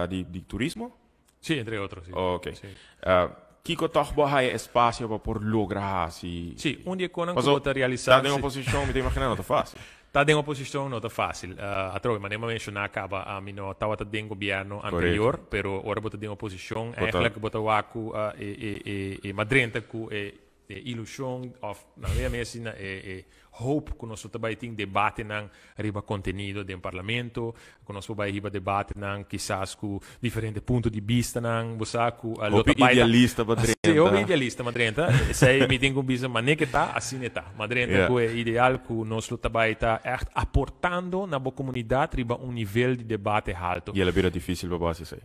de turismo. Sì, entre outros. Sì. Ok. Sì. Kiko toch hai espaço para por lograr assim. Sì, un dia conan que bota realizar. Tá em oposição, me te imaginar não tá fácil. Tá em oposição não tá fácil. Atroi, mas nem mencionar acaba a mim não tava em governo anterior, pero ora bota em oposição, eigenlijk bota waku e madrenta ku ilusão of na minha mesina hope que nós também tem debate nang riba conteúdo do parlamento, que nós também riba debate nang quizás com diferentes pontos de vista nang busaku idealista madrenta. Sim, idealista madrenta. Sei me tem com bisa mané que tá assim tá. Madrenta que é ideal que nós também tá echt aportando na boa comunidade riba nível de debate alto. E ela vira difícil para você sei.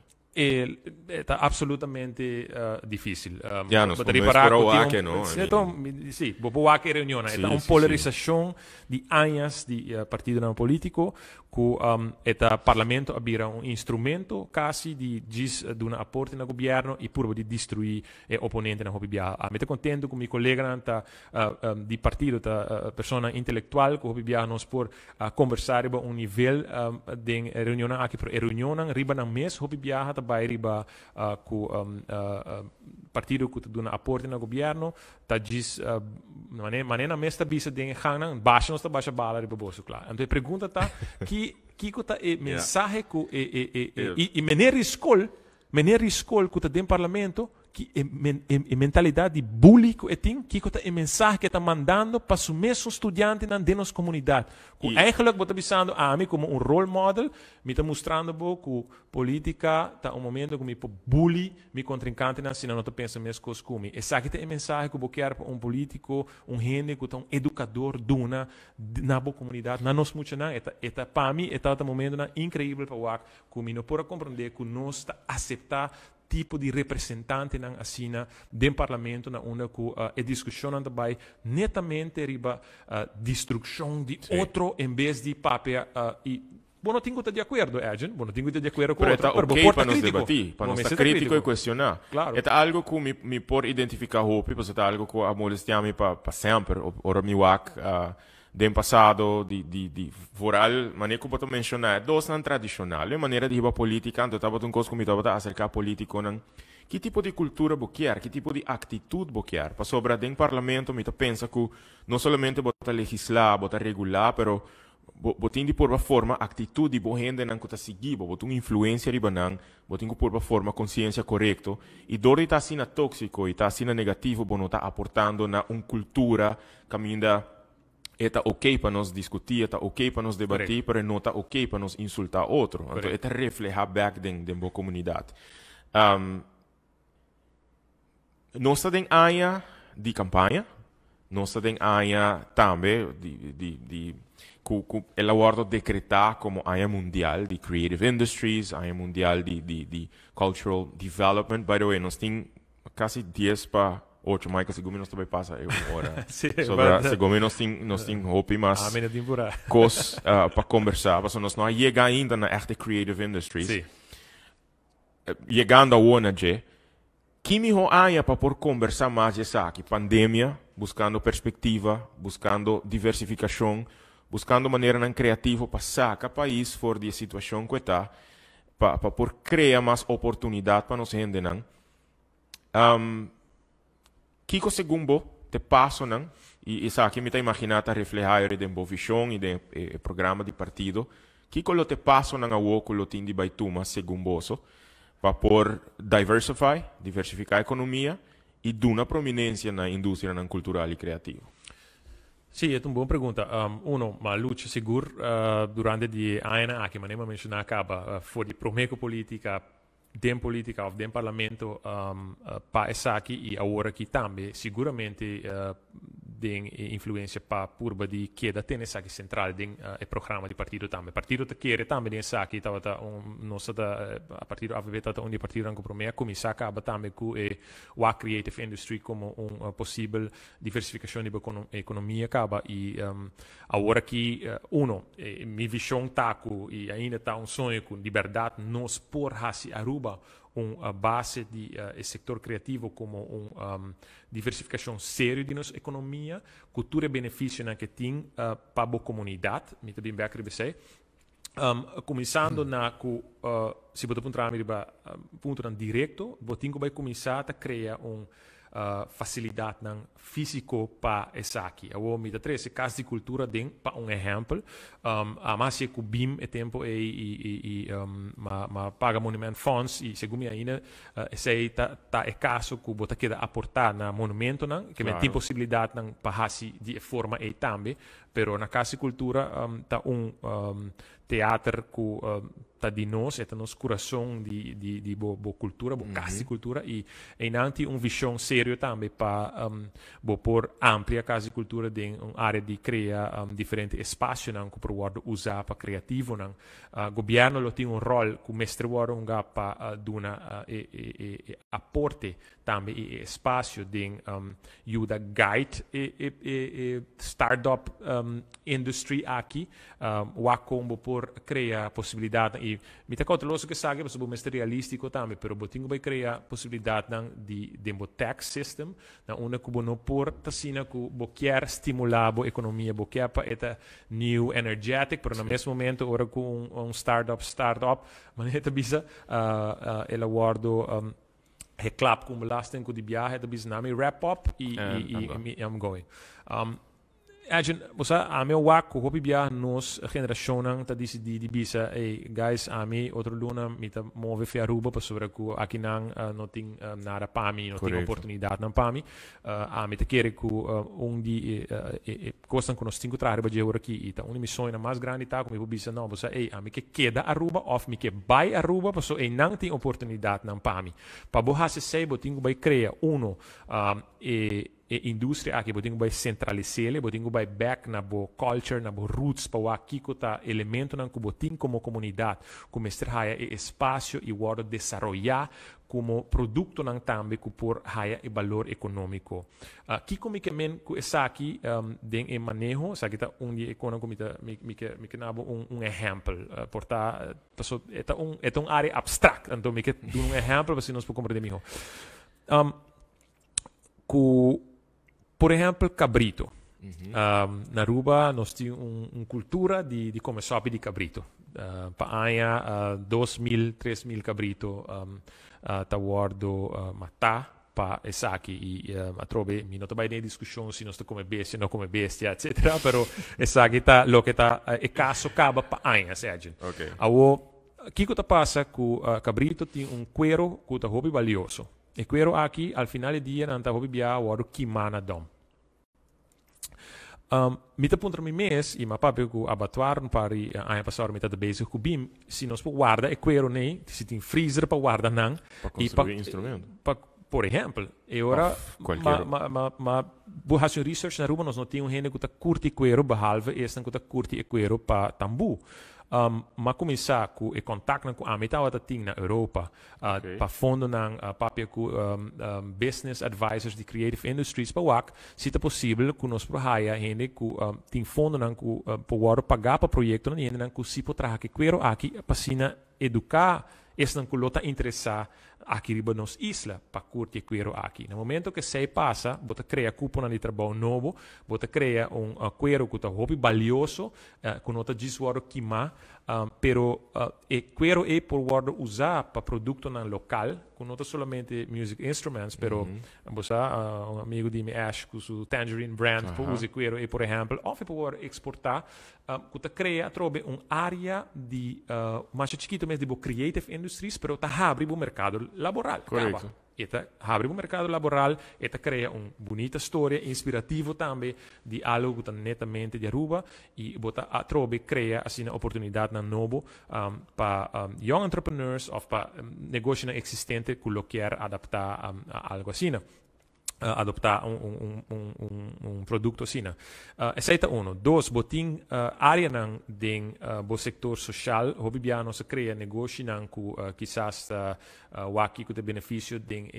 Está absolutamente difícil. Já não esperou o AQE, não? Sim, o AQE reunião. É uma polarização de anos de partido político que o parlamento abira um instrumento quase de um aporte no governo e por de destruir o oponente na hobby. Me estou contente com meu colega de partido, da pessoa intelectual que hobby nós por conversar sobre um nível de reunião aqui para reunião riba na mês hobby também riba com partido que dá aporte no governo tá diz maneira mestra bisa de gang baixa nós baixa bala riba bolso claro. Então pergunta tá que tá mensagem que e maneira escola que tá dentro parlamento que é mentalidade de bullying que tem que é mensagem que está mandando para os mesmos estudantes na nossa comunidade. Que eigenlijk está pensando a mim como role model, me está mostrando que política está momento que me bully me contrincante se não está pensando mesmo coisas como mim. Essa aqui é a mensagem que eu quero para político, gente que é educador duna na boa comunidade, na nossa muita eta para mim é momento incrível para o que me não pode compreender que nós está aceitar tipo de representante na assina do parlamento na onde a discussão também netamente riba destruição de outro em vez de papel e bom não tenho de acordo Edgen bom não tenho de acordo com outro pero para nos debatir para nos estar crítico e questionar claro. É algo que me por identificar hope porque é algo que a molestiami para sempre ora mi wak do passado de voral maneira como eu mencionar dois não tradicional a maneira de riba política então estava um coisa como estava acercar político não que tipo de cultura boquear que tipo de atitude boquear para sobre dentro parlamento me pensa que não somente bota legislar bota regular pero botin de por forma atitude bo gente não que seguir botin influência riba não botin por forma consciência correto e dor está assim tóxico e está assim negativo bo não está aportando na cultura caminha está ok para nós discutir, está ok para nós debater, mas não está ok para nós insultar outro. Então, está reflejar back dentro da comunidade. Nós está em área de campanha, nós está em área também el aguardo decretar como área mundial de creative industries, área mundial de cultural development. By the way, nós temos quase 10 para 8, mas que segundo nós também passa uma hora. Segundo nós temos hope, mas coisas para conversar, porque nós não chegamos ainda na echte creative industries. Sim. Chegando a uma já, que melhor área para por conversar mais essa aqui? Pandemia, buscando perspectiva, buscando diversificação, buscando maneira criativa para sacar o país fora da situação que está, para por criar mais oportunidade para nós gente não. Que segundo te passo não? E isso aqui me está imaginando a refletir de uma visão e de programa de partido. Que lo te passo não a o que lo tem de baituma segundo você? Para por diversificar a economia e dar uma prominência na indústria cultural e criativa. Sim, é uma boa pergunta. Uma luta segura durante a ano, que maneira mencionar acaba, for de promeco política, dem política ou dem parlamento, para essa aqui e agora aqui também, seguramente tem influência para purba de que da tem essa aqui central tem o programa de partido também. Partido te quer também essa aqui estava nossa a partido aveva tata onde partido anche pro me come sa acaba também com o creative industry como possível diversificação de economia acaba e agora aqui minha visão tá com e ainda tá sonho com liberdade nos por hasi Aruba base de setor criativo como diversificação séria de nossa economia, cultura e benefício que tem para a comunidade, me também bem acredito. Começando se você apontar ponto direto, você vai começar a criar facilidade físico para essa aqui. Eu me dá três casos de cultura para exemplo. A mais que o BIM é tempo paga Monument Funds e segundo ainda esse aí tá é caso que você quer aportar na monumento que claro. Tem possibilidade para de forma aí também, pero na casa de cultura tá teatro que tá de nós, é nos coração de boa cultura, boa casa de cultura e nanti visão sério também para por amplia casa de cultura de área de criar diferentes espaços que para usar para criativo governo tem rol que mestre para dar aporte também e espaço de ajuda guide e startup industry aqui como por criar possibilidade e me tá conta que sabe que mestre realístico também, pero botinho vai criar possibilidade de um tax system na uma que não por tasina que quer estimular a economia, quer para eta new energetic, pero no mesmo momento ora com startup, mas eta bisa ela guardo reclap com belasting com de viagem, eta bisa nami wrap up e I'm going. Você a meu waco hopi bia nos geração tá decidi de bisa guys a mim outro luna me tá move a Aruba para sobre que aqui não tem nada para mim, não tem oportunidade não para mim a mim tá querer que onde costam que nós temos que trabalhar de agora aqui e tá uma missão mais grande tá como eu bisa não você a mim que queda Aruba ou me que vai Aruba para so não tem oportunidade não para mim para borrar se sei botinho vai criar indústria aqui botinho vai centralizar, botinho vai back na bo culture, na bo roots para o aqui que tá elemento não que botinho como comunidade, como extrair espaço e o desenvolver como produto não também que por haya e valor econômico. Aqui como que men que essa aqui den manejo, essa aqui tá onde econômico me que nabo exemplo, porta é um área abstract, então me que exemplo para se nós podemos compreender melhor. Por exemplo, cabrito. Na Aruba, nós temos uma cultura de comer sopa de cabrito. Para 2.000, 3.000 cabrito tá guardo matar para essa aqui e a trobe mi não tá bem discussão se nós tá come bestia não come bestia etc. Pero essa aqui tá lo que tá é caso acaba para aia seja. Okay. Que tá passa com cabrito tem cuero que tá hobby valioso. E cuero aqui al final del dia não tá hobby bia o kimana dom. Mita punto mi mes e ma papi ku abatuar pari ano passado mita bezig ku bim se nós po guarda e cuero nei se tem freezer para guarda nang para construir instrumento por exemplo, e ora, qualquer. ma faz um research na Aruba, nós não temos gente que está curti cuero, behalve esse que está curti cuero para tambu. Ma começar com o contato com a metade da ting na Europa, para fundo na papel com business advisors de creative industries para WAC, se é possível que nós prohaia gente que tem fundo na com para pagar para projeto na gente na com se potrá que quero aqui para sina educar esse não colota interessar aqui riba nos isla para curtir quero aqui. No momento que sei passa, bota cria cupona de trabalho novo, bota cria quero que está hobby valioso, com nota diswaro quima, pero quero é por word usar para produto na local, com nota solamente music instruments, pero você um amigo de me Ash com o Tangerine brand, por usa quero é por exemplo, ou por word exportar, que está cria trobe área de mais chiquito mesmo de creative industries, pero está abre o mercado laboral. Correto. Eta abre o mercado laboral, eta cria bonita história, inspirativo também de algo que está netamente de Aruba e bota a trobe cria assim uma oportunidade na novo para young entrepreneurs ou para negócio existente que lo quer adaptar a algo assim. Adoptar produto assim. Essa é um. Dois, botin área nang ding bo sector social, hobibiano se cria negócio nang ku quizás waki ku te benefício ding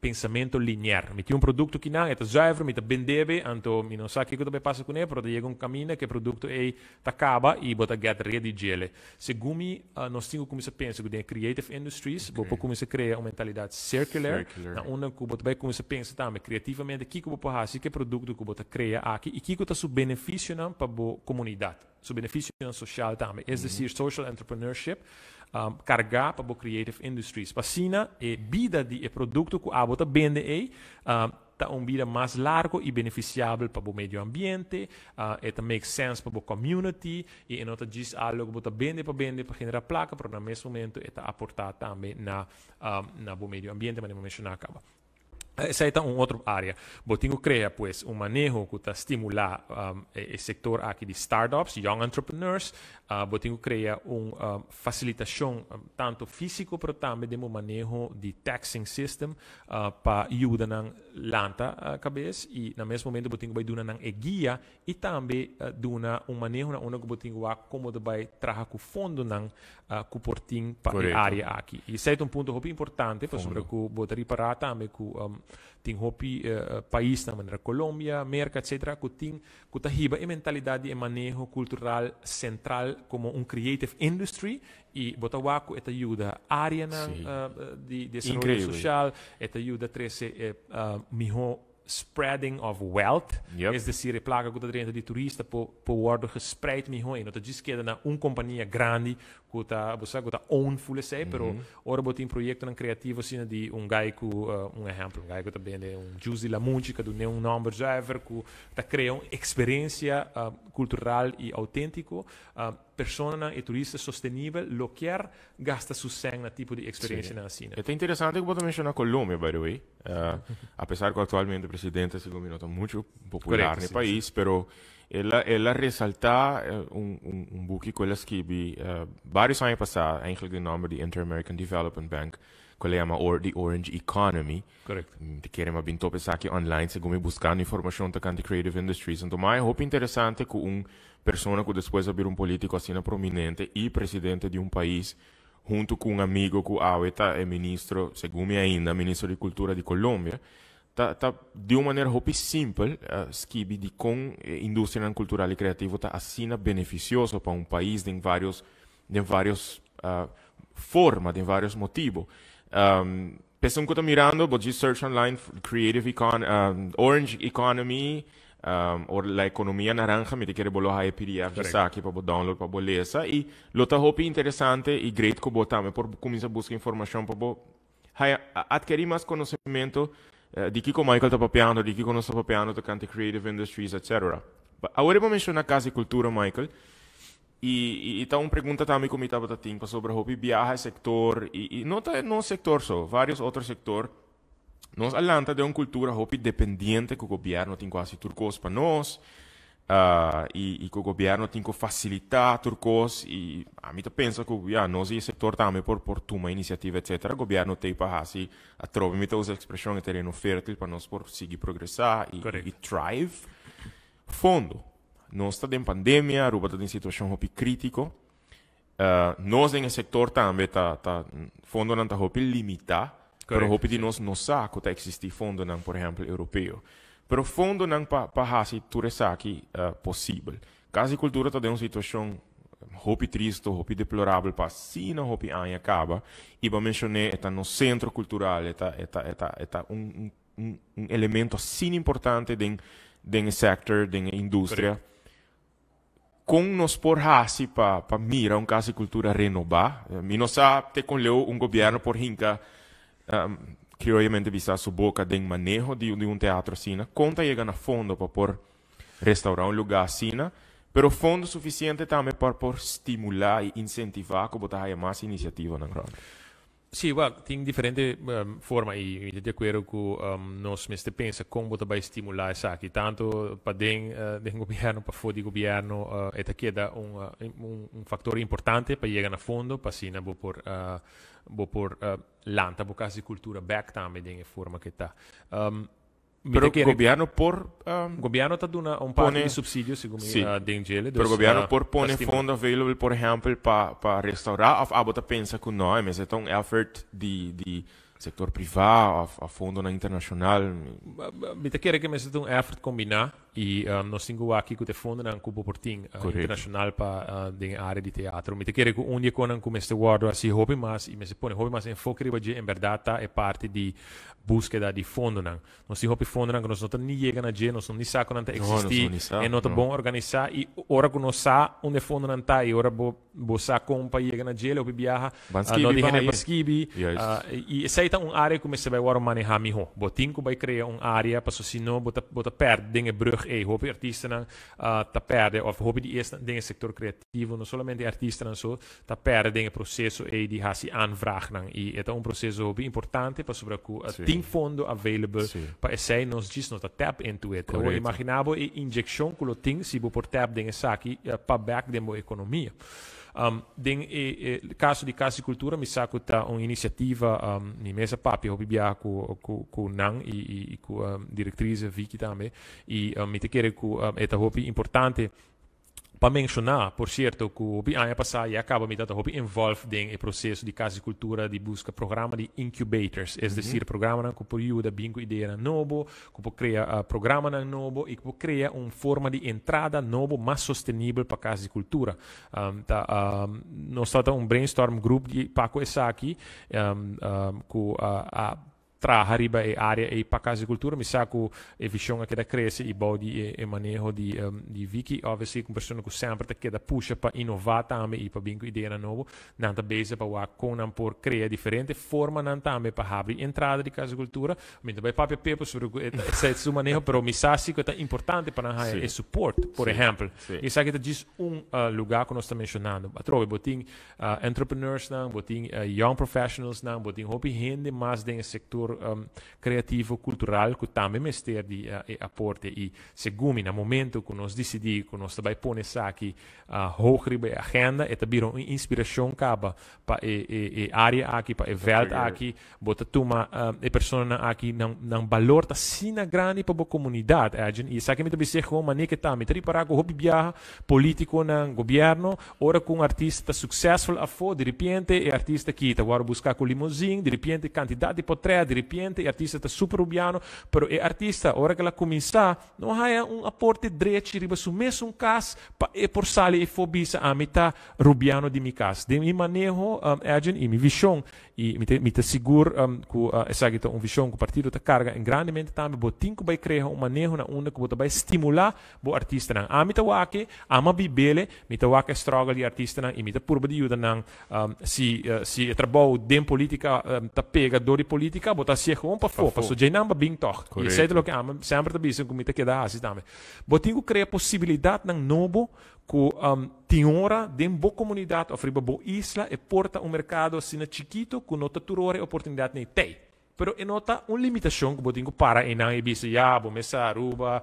pensamento linear. Mi ti produto que não é zuiver, mi te bendebe, anto mi non sa che cosa passa con ele, però chega un cammino che produto è t'acaba e bota get ready gele. Segumi nós tinha como se pensa que creative industries, bo como se cria uma mentalidade circular, na onda que bota bem como se pensa também criativamente que bo passa que produto que bota cria aqui e que tá su benefício não para bo comunidade, su benefício social também. É decir, social entrepreneurship carregar para o creative industries. Passina é vida de produto que a bota vende tá vida mais largo e beneficiável para o meio ambiente, it make sense para a community e não diz algo que bota vende para generar placa, pero no mesmo momento está aportar também na o meio ambiente, mas não mencionar acaba. Essa é uma outra área. Botinho cria, pues, manejo que está estimular o setor aqui de startups, young entrepreneurs. Botinho cria facilitação tanto físico, mas também de manejo de taxing system para ajudar na lanta cabeça e, no mesmo momento, botinho vai dar guia e também dar manejo na onde botinho vai como vai trabalhar com fundo na cuportim para a área aqui. E esse é ponto muito importante, para sobre que botar reparar também que tem hopi país na maneira Colômbia, América, etc. que tem a mentalidade de manejo cultural central como creative industry e botawaco eta ajuda área de desenvolvimento social, eta ajuda a trazer melhor spreading of wealth, é decir, placa que está de turista por worden gespreid melhor. E não diz que é uma companhia grande que está own full sei, pero ora botin projeto criativo assim de guy que exemplo, guy que está vende juice la música do um number driver que está criando experiência cultural e autêntico, persona e turista sostenível, lo quer gasta su sangue na tipo de experiência na assim. É interessante que você mencionar Colômbia, by the way. Apesar que atualmente o presidente se está muito popular no país, pero ela resalta boek que ela escreve vários anos passados, eigenlijk de nome de Inter-American Development Bank, que ela chama The Orange Economy. Correto. De querem uma bintope aqui online, segundo buscando informação da creative industries. Então, mais é interessante que pessoa que depois abrir político assim prominente e presidente de país, junto com amigo que é ministro, segundo ainda, ministro de Cultura de Colômbia, tá de uma maneira muito simples, escreve de como a indústria cultural e criativa está assim beneficioso para país de vários formas, de vários motivos. Pessoa que está mirando, pode search online, Creative Orange Economy, ou a economia naranja, me quer bolo hai PDF de saque para download para bolesa e lo tá hopi interessante e great que botame por começar a buscar informação para adquirir mais conhecimento de que como Michael está papiando, de que nós está papiando da cante creative industries, etc. Agora vou mencionar casa e cultura, Michael. E tá uma pergunta também como estava tatinho sobre o viaja sector e não tá no sector só, vários outros sectores. Nós alanta de uma cultura hopi dependente que o governo tem quase turcos para nós. e que o governo tem que facilitar turcos e a mim pensa que nós e o setor também por tomar iniciativa etc. O governo tem para assim a troca me usa a expressão de terreno fértil para nós por seguir progressar e thrive. Fundo, nós estamos em pandemia, ruba em situação muito crítica. Nós em setor também fundo não está muito limitado, pero hope de nós não sabe que existe fundo não, por exemplo, europeu. Pero fundo não para fazer tudo isso aqui possível. Caso a cultura está em uma situação muito triste, muito deplorável, para si não muito ano acaba, e para mencionar está no centro cultural, está elemento assim importante dentro sector, dentro indústria. Com nós por hasi para mirar um caso de cultura renovar, mi não sabe ter com um governo por hinca criolmente vista sua boca de manejo de teatro assim, conta chega na fundo para por restaurar lugar assim, pero fundo suficiente também para por estimular e incentivar que botar mais iniciativa na grande. Sim, well, tem diferente forma e de acordo com nós mesmo pensa como vai estimular isso aqui, tanto para dentro governo, para fora do governo, é que dá fator importante para chegar na fundo, para assim, por lanta, por causa de cultura back também dentro forma que está. Pero o governo governo está dando parte de subsídio, segundo dentro dele. Pero o governo pone fundo available, por exemplo, para restaurar, a bota pensa que não, mas é um effort de setor privado, a fundo internacional. Me quer que é um effort combinar e nós temos aqui que o fundo na Cuba Portim internacional para a área de teatro. Me quer que onde quando começa a guardar assim hobby mais e me se põe hobby mais em foco de em verdade é parte de búsqueda de fundo não. Nós temos hobby fundo não, nós não nem chega na dia, nós não nem saco não existir, é não bom organizar e hora que nós sa onde fundo não tá e hora bo sa compa chega na dia, ou viaja, não de para skibi e essa é uma área que você vai agora manejar melhor. Botinho vai criar uma área para se não bota perto dinge brug hoop artiesten tá perde of hoop die eerste dingen sector creativo não somente artiesten en zo tá perde dingen processo de hasi aanvraag nang e é um processo hoop importante para sobre que tem fundo available para esse nós diz nós tap into it o imaginabo e injection que lo ting se por tap dingen saki para back demo economia. Caso de Casa de Cultura, mi sa que tá uma iniciativa em mesa papi, eu bibia com Nang e com a diretriz Vicky também e me te quero que é hopi importante para mencionar, por certo, que o ano passado e acaba me dando envolve em processo de Casa de Cultura de busca programa de incubators, é decir, programa que pode ajudar bingo ideia novo, que pode criar programa novo e que pode criar uma forma de entrada novo mais sustentável para Casa de Cultura. Nós estamos um brainstorm group de Paco Esaki, com trabalhar riba a área e para Casa de Cultura, mi sa que a visão que da cresce e body e manejo de Vicky, obviously com pessoa que sempre que da puxa para inovar também e para bingo ideia novo, não tá base para com não por criar diferente forma não também para abrir entrada de Casa de Cultura, mas também para pepe sobre esse manejo, pero mi sa que é importante para nós é suporte, por exemplo, e sa que diz lugar que nós estamos mencionando, a trove botin entrepreneurs não, botin young professionals não, botin hopi rende mais dentro sector creativo, cultural, que também mestre de aporte e segundo no momento que nós decidimos que nós também pôr isso aqui hoger a agenda e também uma inspiração para a área aqui, para a veld aqui, bota toma a pessoa aqui não valor tá sina grande para a comunidade, e isso aqui me também ser como maneira que tá, me tari para que hobby viaja político no governo, ora com um artista successful a fo, de repente é artista que tá agora buscar com limousine, de repente quantidade de potreia, de repente artista está super rubiano, pero é artista, ora que ela começar, não há um aporte direto riba su mesmo caso, para por sali e fobisa a metà rubiano de mi caso. De mi manejo, e mi visão, e me te seguro que essa aqui uma visão que o partido está carga em grandemente também, botin que vai criar um manejo na onda que vai estimular o artista não. A mita wake, ama bibele, mita wake struggle de artista não, e mita purba de ajuda não, se trabalho de política tá pega dor de política, botar se gewoon para fora, para sujeitar namba bem toch. E sei do que ama sempre tá bisem que mita queda assim também. Botin que cria possibilidade não novo que tem hora de uma boa comunidade, oferir uma boa isla e porta um mercado assim chiquito que não tá turore oportunidade nem tem. pero nota uma limitação que botinho para e não ibisa ya bomesa Aruba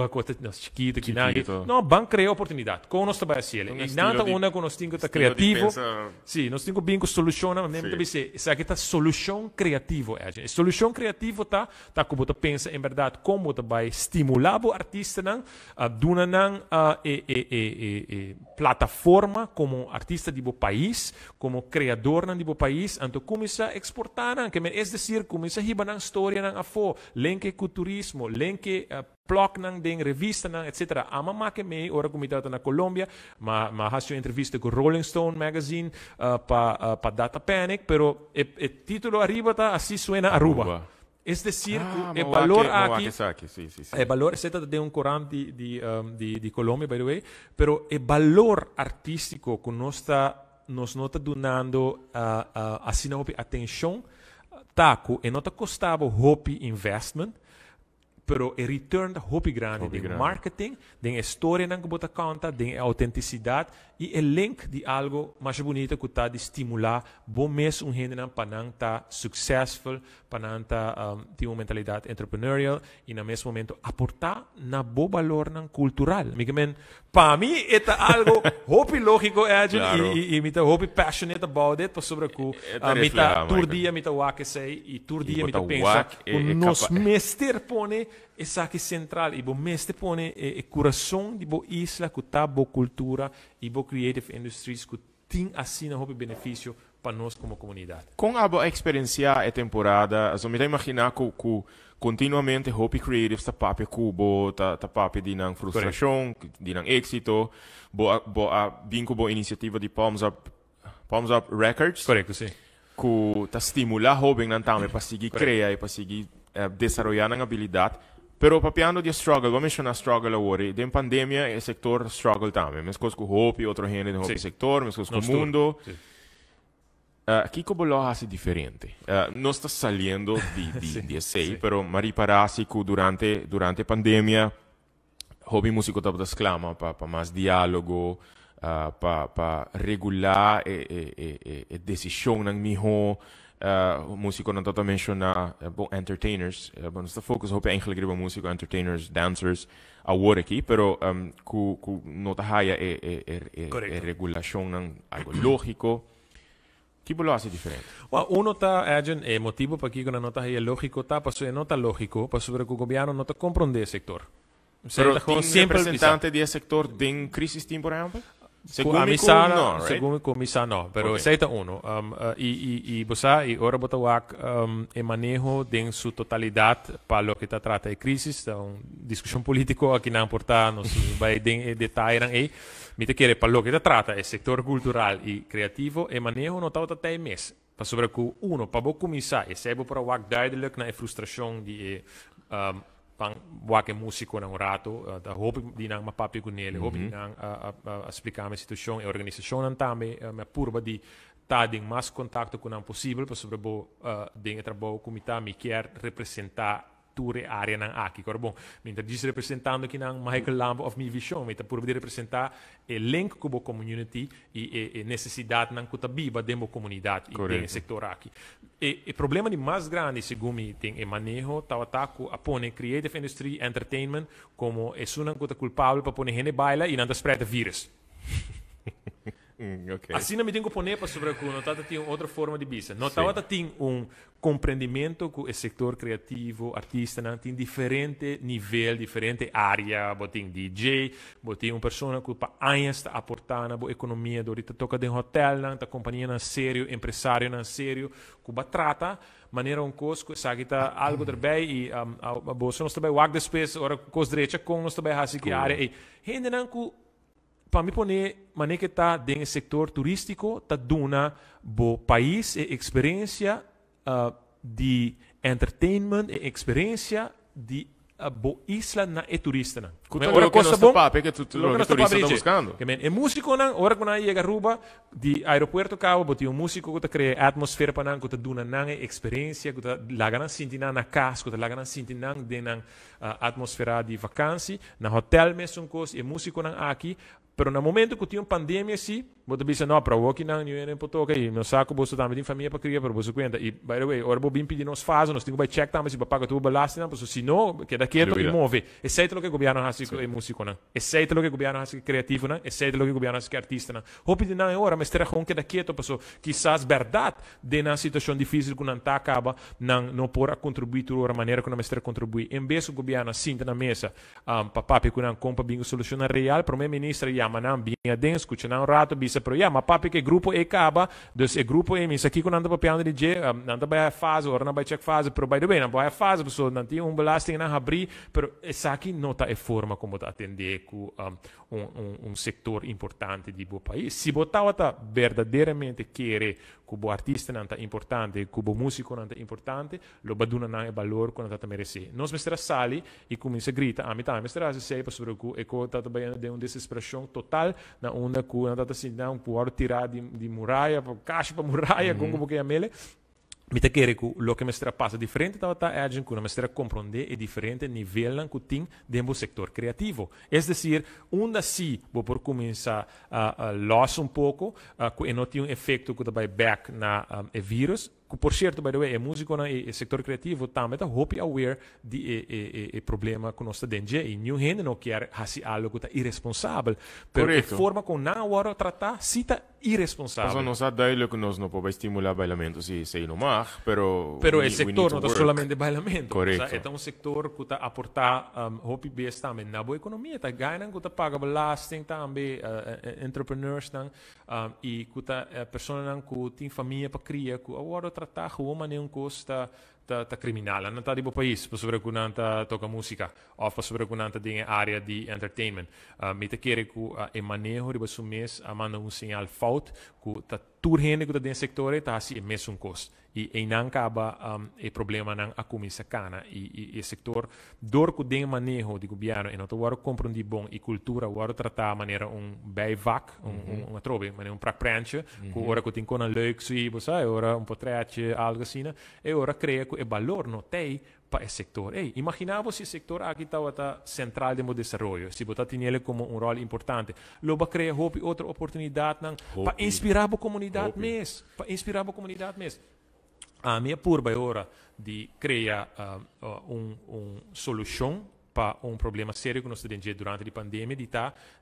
coisa chiquita que não ban cria oportunidade com nós trabalha assim e não tá uma com nós tinha tá criativo sim nós tinha bem com solução mas mesmo também se essa que tá solução criativo é solução criativo tá como tu pensa em verdade como tu vai estimular o artista não duna não plataforma como artista do país como criador não do país então começa a exportar que é decir começa a riba na história na afo lenke com turismo lenke plok nang ding revista nang etc. Ama que me ora comitata na Colômbia ma has uma entrevista com Rolling Stone magazine pa Data Panic pero e título arriba tá assim suena Aruba. Es decir, el valor aquí, el valor, esta de un corante de Colombia, by the way, pero el valor artístico que nos está donando assim na atenção, taco, e não está custava hopi investment, pero el return da hopi grande, de marketing, de história que bota conta, de autenticidade e el link de algo mais bonito que está de estimular bom mês gente para não estar successful, para não estar ter uma mentalidade entrepreneurial e no mesmo momento aportar na bom valor cultural. Para mim é algo hopi lógico e me hopi passionate about it, sobre que me tur dia me wake sei e tur dia me pensa nos mestre pone essa aqui central e bom mestre pone o coração de boa isla que tá boa cultura e boa creative industries que tem assim um benefício para nós como comunidade. Com a experiência a temporada, eu me imaginar que continuamente hopi creative está papi cubo, tá papi de não frustração, de não êxito, boa vinco iniciativa de Palms Up Records. Correto, sim. Que tá estimular hobby não também para seguir criar e para seguir desenvolver a habilidade. Pero papiando de struggle, vamos mencionar struggle agora. De pandemia, o sector struggle também. Mas coisas com hopi, outro gente do hopi sector, mas coisas com o mundo. Aqui como lo hace diferente. Não está saliendo de sei, pero Mari parasi que durante a pandemia, hobby músico estava exclama para mais diálogo, para regular a decisão na minha músico não está mencionar entertainers, mas está focus hope eigenlijk riba músico, entertainers, dancers, agora aqui, pero ku nota haya regulação não algo lógico. Que lo hace diferente? Uno está é motivo para que quando nota haya lógico tá, para nota lógico, para sobre que o governo não está compreender o sector. Pero tem representante do sector tem crise por exemplo? Segundo comissão não, pero aceita uno. E ora bota o manejo de sua totalidade para o que está trata de crise, uma discussão política aqui não importa, não vai detalhar aí. Me te quer para o que está trata é setor cultural e criativo, e manejo não está até mês. Para sobre que uno para começar, e se para o duidelijk na frustração de wake músico na rato, da hoop die nang mapapi ko nele, hoop die nang explicar a situação e organização nan também, me purba de tading mais contato com não possível, para sobre bo ding trabalho comitê me quer representar ture área nan aqui, bom, me diz representando que nan Michael Lambo of mi vision, me purba de representar e link com a community e necessidade nan kuta biba demo comunidade e tem sector aqui. E problema de mais grande, segundo me, tem o manejo, tawataku, a pone creative industry, entertainment, como é uma coisa culpável para pôr gente baila e não spread vírus. Okay. Assim não me tenho que poner para sobre que não tem outra forma de business. Não tem compreendimento que o setor criativo, artista, não tem diferente nível, diferente área, botem DJ, botem uma pessoa que para anos está aportando na economia, do ahorita toca de hotel, não tá companhia não sério, empresário não sério, que trata maneira coisa, sabe que tá algo daarbij e a bolsa nós também wag despesa, ora coisa direita com nós também hasi que área e gente não que para mim poner maneira que está dentro do setor turístico está dando bo país e experiência de entertainment e experiência de bo isla na e turista na. Ora coisa bom que tu turista está buscando. E músico na ora quando chega Aruba de aeroporto Cabo boti músico que está cria atmosfera para nan que está dando nan experiência que está lagana sentir na casa que está lagana sentir nan de nan atmosfera de vacância na hotel mesmo coisa e músico nan aqui. Pero no momento que tinha pandemia, sim, Bota bisa no para aqui não nem potoca e não saco bolso também tem família para criar para você conta e by the way ora bo bim pedir nos faz nós temos que check também se paga tu belasting não porque se não que daqui é to move é certo lo que o governo faz com músico não é certo lo que o governo faz criativo não é certo lo que o governo faz artista não hope de não é hora mas terá com que daqui é to pessoa quizás verdade de na situação difícil que não tá acaba não por contribuir de outra maneira que não mestre contribuir em vez do governo sinta na mesa papai que não compra bem solução real primeiro-ministro chama não bem dentro escuta não rato bisa pro ma papi que grupo e acaba dus e grupo e misa aqui quando anda papiando de je anda vai a fase ora não vai check fase pero by the way não vai a fase pessoa não tem belasting na abrir pero essa aqui não tá é forma como tá atender com setor importante de bo país se botar tá verdadeiramente querer que o artista não tá importante que o músico não tá importante lo baduna não é valor quando tá merece nós mestra sali e começa a gritar a metade mestra se sei para sobre que e co tá também de uma desesperação total na onda que não tá assim não pode tirar de muralha caixa para muralha como que é mele mi te quer que o que mestra passa diferente da outra é a gente que mestra compreender é diferente nível que tem dentro do setor criativo é decir onde se por começar a loss pouco que não tem efeito que vai back na vírus que por certo, by the way, é músico e setor criativo também está hope aware de problema que nós temos e nenhum gente não quer fazer algo que está irresponsável pero a forma como não agora tratar se está irresponsável então nós sabemos que nós não podemos estimular bailamento se não mais pero o setor não está solamente bailamento correto é um setor que está aportar hope base também na boa economia está ganhando que está paga belasting também entrepreneurs e que está pessoas que têm família para criar que agora tratar como nenhum custa ta criminal não está de bom país para sobre que não tá toca música ou para sobre que não tá de área de entertainment me te quer que o manejo de baixo mês a manda sinal falta que tá tudo gente que tá dentro sector tá assim mesmo custo e não acaba o problema não a começa cana e setor dor que tem manejo de governo e não tô agora compreender bom e cultura agora tratar a maneira bijvak uma trobe maneira praktpranche que agora que tem com a leuk se você agora portrait algo assim e agora cria que o valor não tem para esse setor. Imaginava se o setor aqui está central do desenvolvimento, se você tem ele como rol importante, lo vai criar outra oportunidade para inspirar a comunidade mesmo, para inspirar a comunidade mesmo. A minha purba é hora de criar solução para problema sério que nós temos durante a pandemia,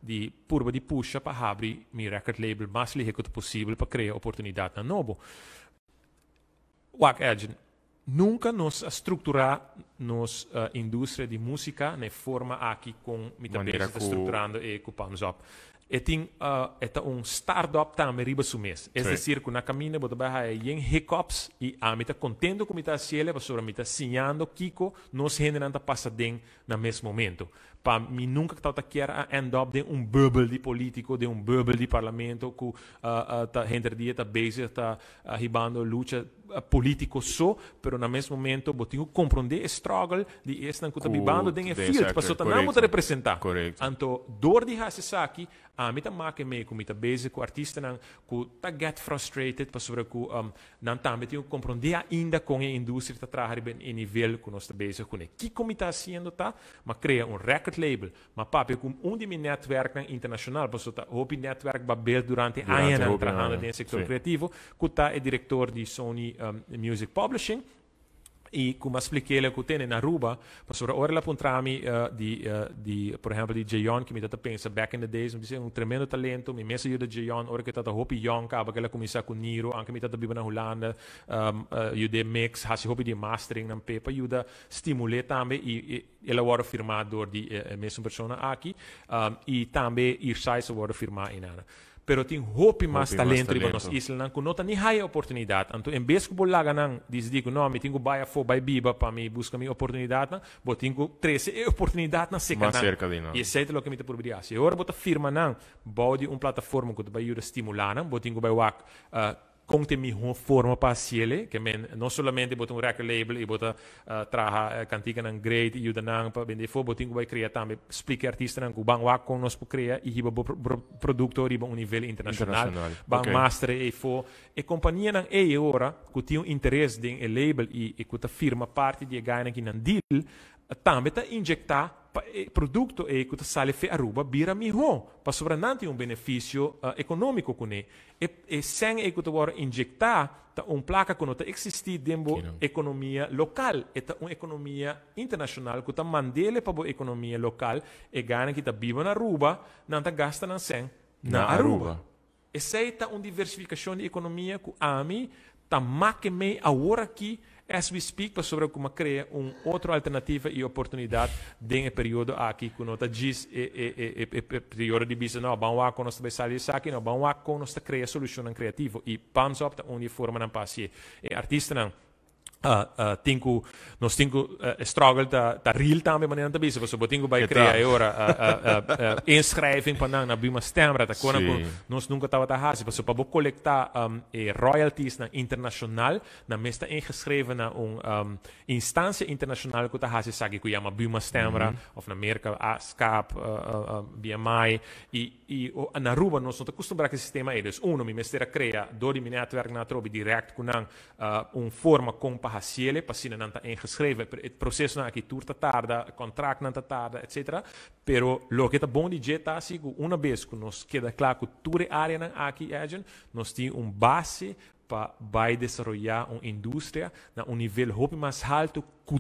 de purba de puxa para abrir meu record label mais líquido possível para criar oportunidade na novo. Nunca nos estruturar nos indústria de música na forma aqui com maneira estruturando e com Palms Up. E tem startup também riba mês. É decir, que na caminho você vai ter hiccups e a mim está contento com a minha cielo, a pessoa me está sinhando Kiko, nós gente não está passando no mesmo momento. Para mim nunca quer end up de bubble de político, de bubble de parlamento que tá gente dia está busy, está ribando luta político só, pero no mesmo momento você tem que compreender o struggle de esse que está ribando dentro do field, para você não representar. Então, dor de raça aqui, a mim também que me com mita busy com artista não que tá get frustrated para sobre que não também tem que compreender ainda com a indústria está trabalhando em nível que nós está busy com que como está fazendo mas cria record label, mas papi com de meu network internacional, para você hope network babel durante anos trabalhando no setor criativo, que está é diretor de Sony Music Publishing e como expliquei que tem na Aruba, para ora lá puntrami de por exemplo de Jayon que me dá pensa back in the days, me disse tremendo talento, me messa ajuda Jayon, ora que tá hopi young acaba que ela começa com Niro, anche me dá biba na Holanda, ajuda mix, hasi hopi de mastering na pepa, ajuda stimular também e ela agora firmador de mesma pessoa aqui e também Irsais agora firmar em Ana. Pero tem hope mais talento para nós isla que não tem nem high oportunidade. Então, em vez que bolaga não diz que não, me tenho baia for by biba para me buscar minha oportunidade, vou tenho 13 oportunidade na cerca não. E esse é o que me te providencia. Se agora bota firma não, bode plataforma que vai ajudar a estimular, vou tenho baia com tem uma forma para ele, que não somente botar record label e botar traha cantiga nang great e ajuda para vender for, botar vai criar também explica artista nang o bang com nós para criar e riba produto riba nível internacional, bang master e for e companhia nang e ora que tem interesse em label e que firma parte de ganha aqui nang deal também tá injectar produto e que sale fe Aruba bira miho para sobrannante um benefício econômico com ele e sem e que agora injectar ta placa que não existir dentro economia local e ta uma economia internacional que ta mandele para a economia local e ganha que ta viva na Aruba não ta gasta na sem na Aruba. E sei ta uma diversificação de economia que a mim ta make me agora aqui as we speak para sobre como criar outra alternativa e oportunidade dentro do período aqui que nós diz período de business não vamos com nós sair aqui não vamos com nós criar solução criativa e pans op da uniforme não passe e artista não nós struggle da real time maneira também se você botinho vai criar agora inscreving para na bima stemra da quando nós nunca tava da hasi você para coletar royalties na internacional na mesta ingeschreven na instância internacional que tá hasi sabe que chama bima stemra of na Amerika ASCAP BMI e na Aruba nós não acostumamos com esse sistema eles mi mestera crea dori mi netwerk na trobi direct com forma com Hasiele, passina não está ingeschreven, o processo não aqui turta tarda, contrato não está tarda, etc. Pero lo que está bom de jeito assim, uma vez que nós queda claro que toda a área aqui nós temos base para desenvolver uma indústria na nível muito mais alto que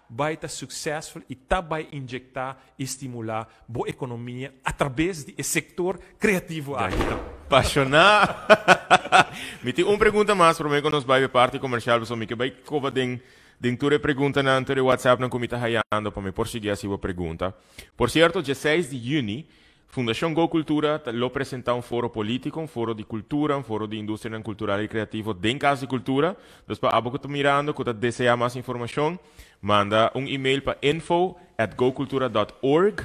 vai estar successful e vai injectar e estimular a economia através do setor criativo. Apaixonado. Me tem uma pergunta mais para mim quando nós vamos parte comercial, pessoal, me que vai cova den tua pergunta na tua WhatsApp na comita hayando para me por seguir a sua pergunta. Por certo, 16 de junho Fundação Go Cultura lo apresenta um foro político, um foro de cultura, um foro de indústria cultural e criativo dentro da Casa de Cultura. Então, para você que está mirando, que deseja mais informação, manda um e-mail para info@gocultura.org.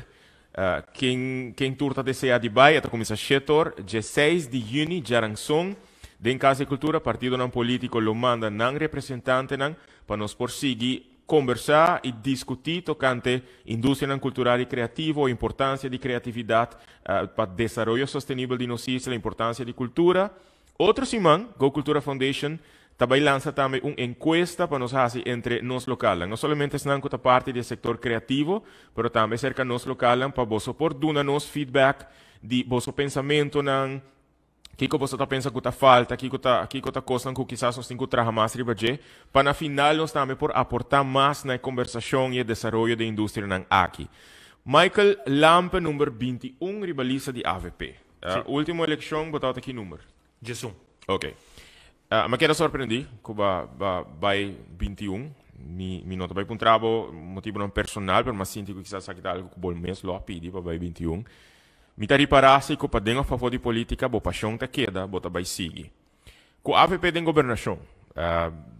Quem turta deseja de baia, está começando a setor, 16 de junho, Jarangsong, dentro da Casa de Cultura, partido não político lo manda não representante para nos prosseguir conversar e discutir tocante indústria cultural e criativa, a importância de criatividade para o desenvolvimento sustentável de nossa isla, a importância de cultura. Outro semana, Go Cultura Foundation também lança também uma encuesta para nós fazer entre nós local. Não somente estão com a parte do setor criativo, mas também cerca de nós local para você dar nos feedback de vosso pensamento não que você está pensando que está falta, que está coisa que quizás nós temos que trabalhar mais para na final nós também por aportar mais na conversação e desenvolvimento da indústria aqui. Michael Lampe, número 21, rivalista de AVP. Última eleição, botou aqui número? 21. Ok. Mas quero surpreender que vai 21. Mi nota vai para um trabalho, motivo não personal, mas sinto que quizás aqui está algo que o bom mês lo pedi para vai 21. Me tá reparando que para dentro a favor de política, a paixão tá queda, bota vai seguir. Com a AVP de governação,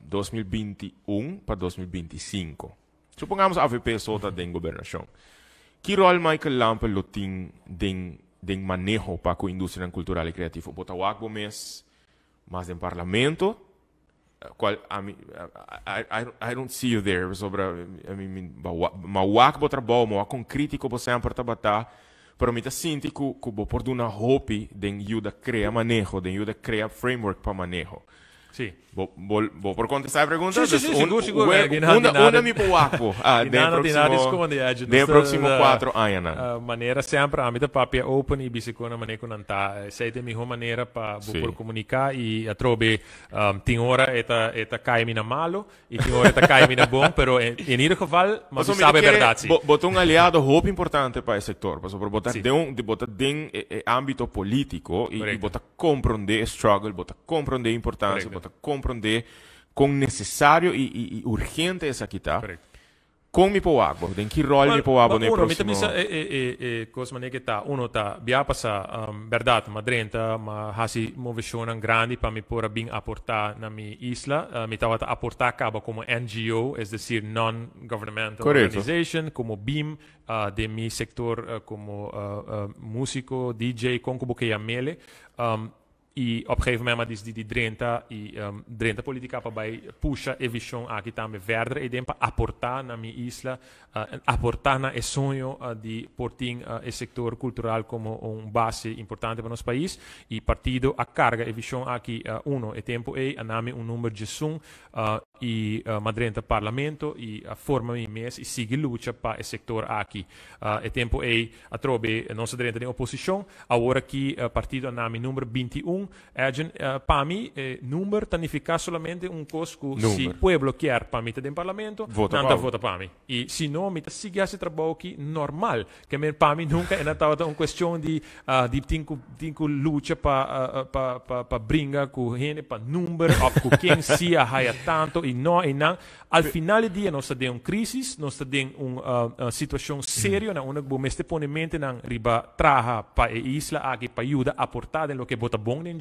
2021 para 2025. Supongamos a AVP só tá em governação. Que rol Michael Lampe lo tem de manejo para a indústria cultural e criativa? Bota o água mais em parlamento, qual I don't see you there sobre o água bota bom, com crítico você sempre tá batar. Pero me sinto que vou por uma hope de ajuda a criar manejo, de ajuda a criar framework para manejo. Sim. Vou por contestar a pergunta? Sim, seguro. Una mi pouaco. De próximo 4 anos. Maneira sempre, a minha papia open e bisicona maneira que não está. Sei de melhor maneira para comunicar e a trobe tem hora eta cai mina malo e tem hora eta cai mina bom, pero em nível geval, mas sabe a verdade. Botar um aliado hope importante para esse setor, para botar dentro âmbito político e botar compreender struggle, botar compreender importância, botar compreender com necessário e urgente essa aqui tá. Com mi po água, den que rol mi po água no próximo. Coisa maneira que tá, tá, via passa verdade, mas drenta, mas hasi movição grande para me pôr bem aportar na minha isla, me tava aportar acaba como NGO, es decir, non-governmental organization, como BIM, de mi sector como músico, DJ, com como que amele. E op een gegeven moment is die Drenta politica para vai puxa a visão aqui também verder e para aportar na minha isla, aportar na sonho de porting o setor cultural como base importante para nosso país e partido a carga a visão aqui é tempo a nome número de sum e Madrenta parlamento e a forma mês e sigue luta para o setor aqui é tempo a trobe nossa Drenta de oposição agora que partido a nome número 21 para mim, número significa solamente coisa que se pueblo quer para mim dentro do parlamento, não vota para mim. E se não, me sigue esse trabalho aqui normal, que para mim nunca é uma questão de tinko luta para brincar com gente, para número, com quem se arraia tanto e não. Al final do dia, nós temos uma crise, nós temos uma situação séria, onde o mestre põe mente na riba traha para a isla aqui para ajudar a aportar no que bota bom ninguém.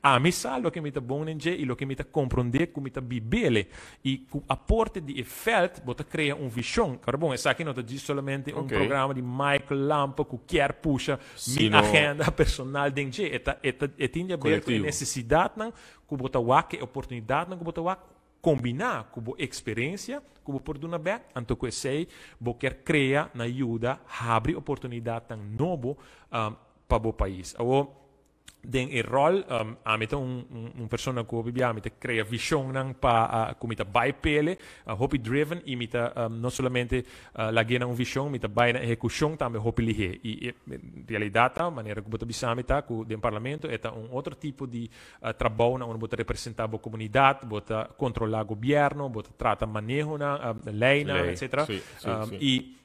A missa lo que me tá bom ninguém e lo que me tá compreender como me tá bibele e com aporte de felt bota cria visão. Cara bom, essa aqui não tá diz solamente programa de Michael Lampa que quer puxa minha agenda personal de ninguém. Tinha ver com necessidade não, que bota que oportunidade não que bota combinar com a experiência, com a oportunidade, então que sei, bo quer criar na ajuda, abre oportunidade tão novo para o país. Den e rol amita persona ko amita crea visão para comita by pele hope driven e mita não solamente lagena visão mita by na execução também hope lihe e realidade maneira que bota bisamita com do parlamento é outro tipo de trabalho onde bota representar a comunidade bota controlar o governo bota trata manejo na lei etc. E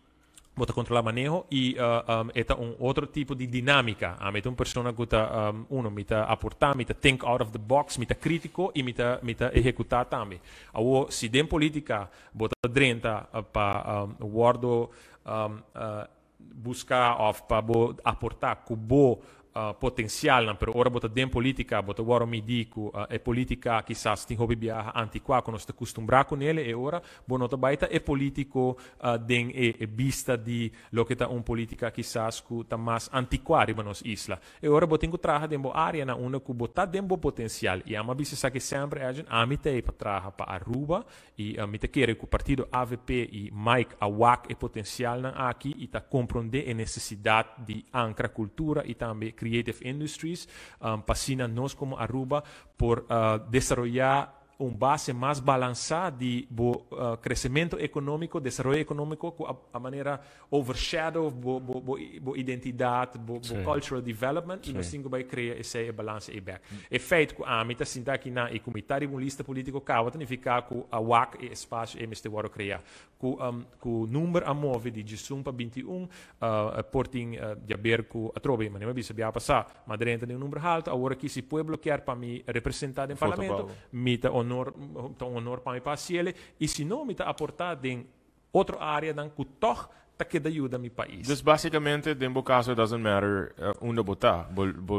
bota controlar manejo e é outro tipo de dinâmica. A meta persona que tá mita aportar, mita think out of the box, mita crítico e mita executar também. Se dem política bota drenta para guardo buscar para aportar cubo potencial, pero ora bota dem política, bota agora me dico é política quizás tem hobby biarra antiqua que nós está acostumbrado com ele e ora bonota baita é político den é vista de lo que tá política quizás que tá mais antiquário para nós isla e ora bota tenho traha dembo área na una que bota dembo potencial e ama bisa sa que sempre a gente amite para traha para Aruba e amite querer que o partido AVP e Mike Awak é potencial na aqui e tá compreender a necessidade de ancra cultura e também creative industries, fascina nós como Aruba por desarrollar base mais balançada de crescimento econômico, desenvolvimento econômico com a maneira overshadow bo identidade, bo cultural development e nós temos que criar essa balança e back. É feito que a meta sinta aqui na e comunitário um lista político cava significa que a WAC e espaço é este waro criar. Com número a move de 18 para 21 porting de haver com a trobe, mas não bisa passar, mas dentro de número alto, agora que se pode bloquear para me representar no parlamento, mita honor para me paciele e se não me aportar em outra área dan que toch tá que ajuda mi país. Dus basicamente, den caso it doesn't matter onde botar.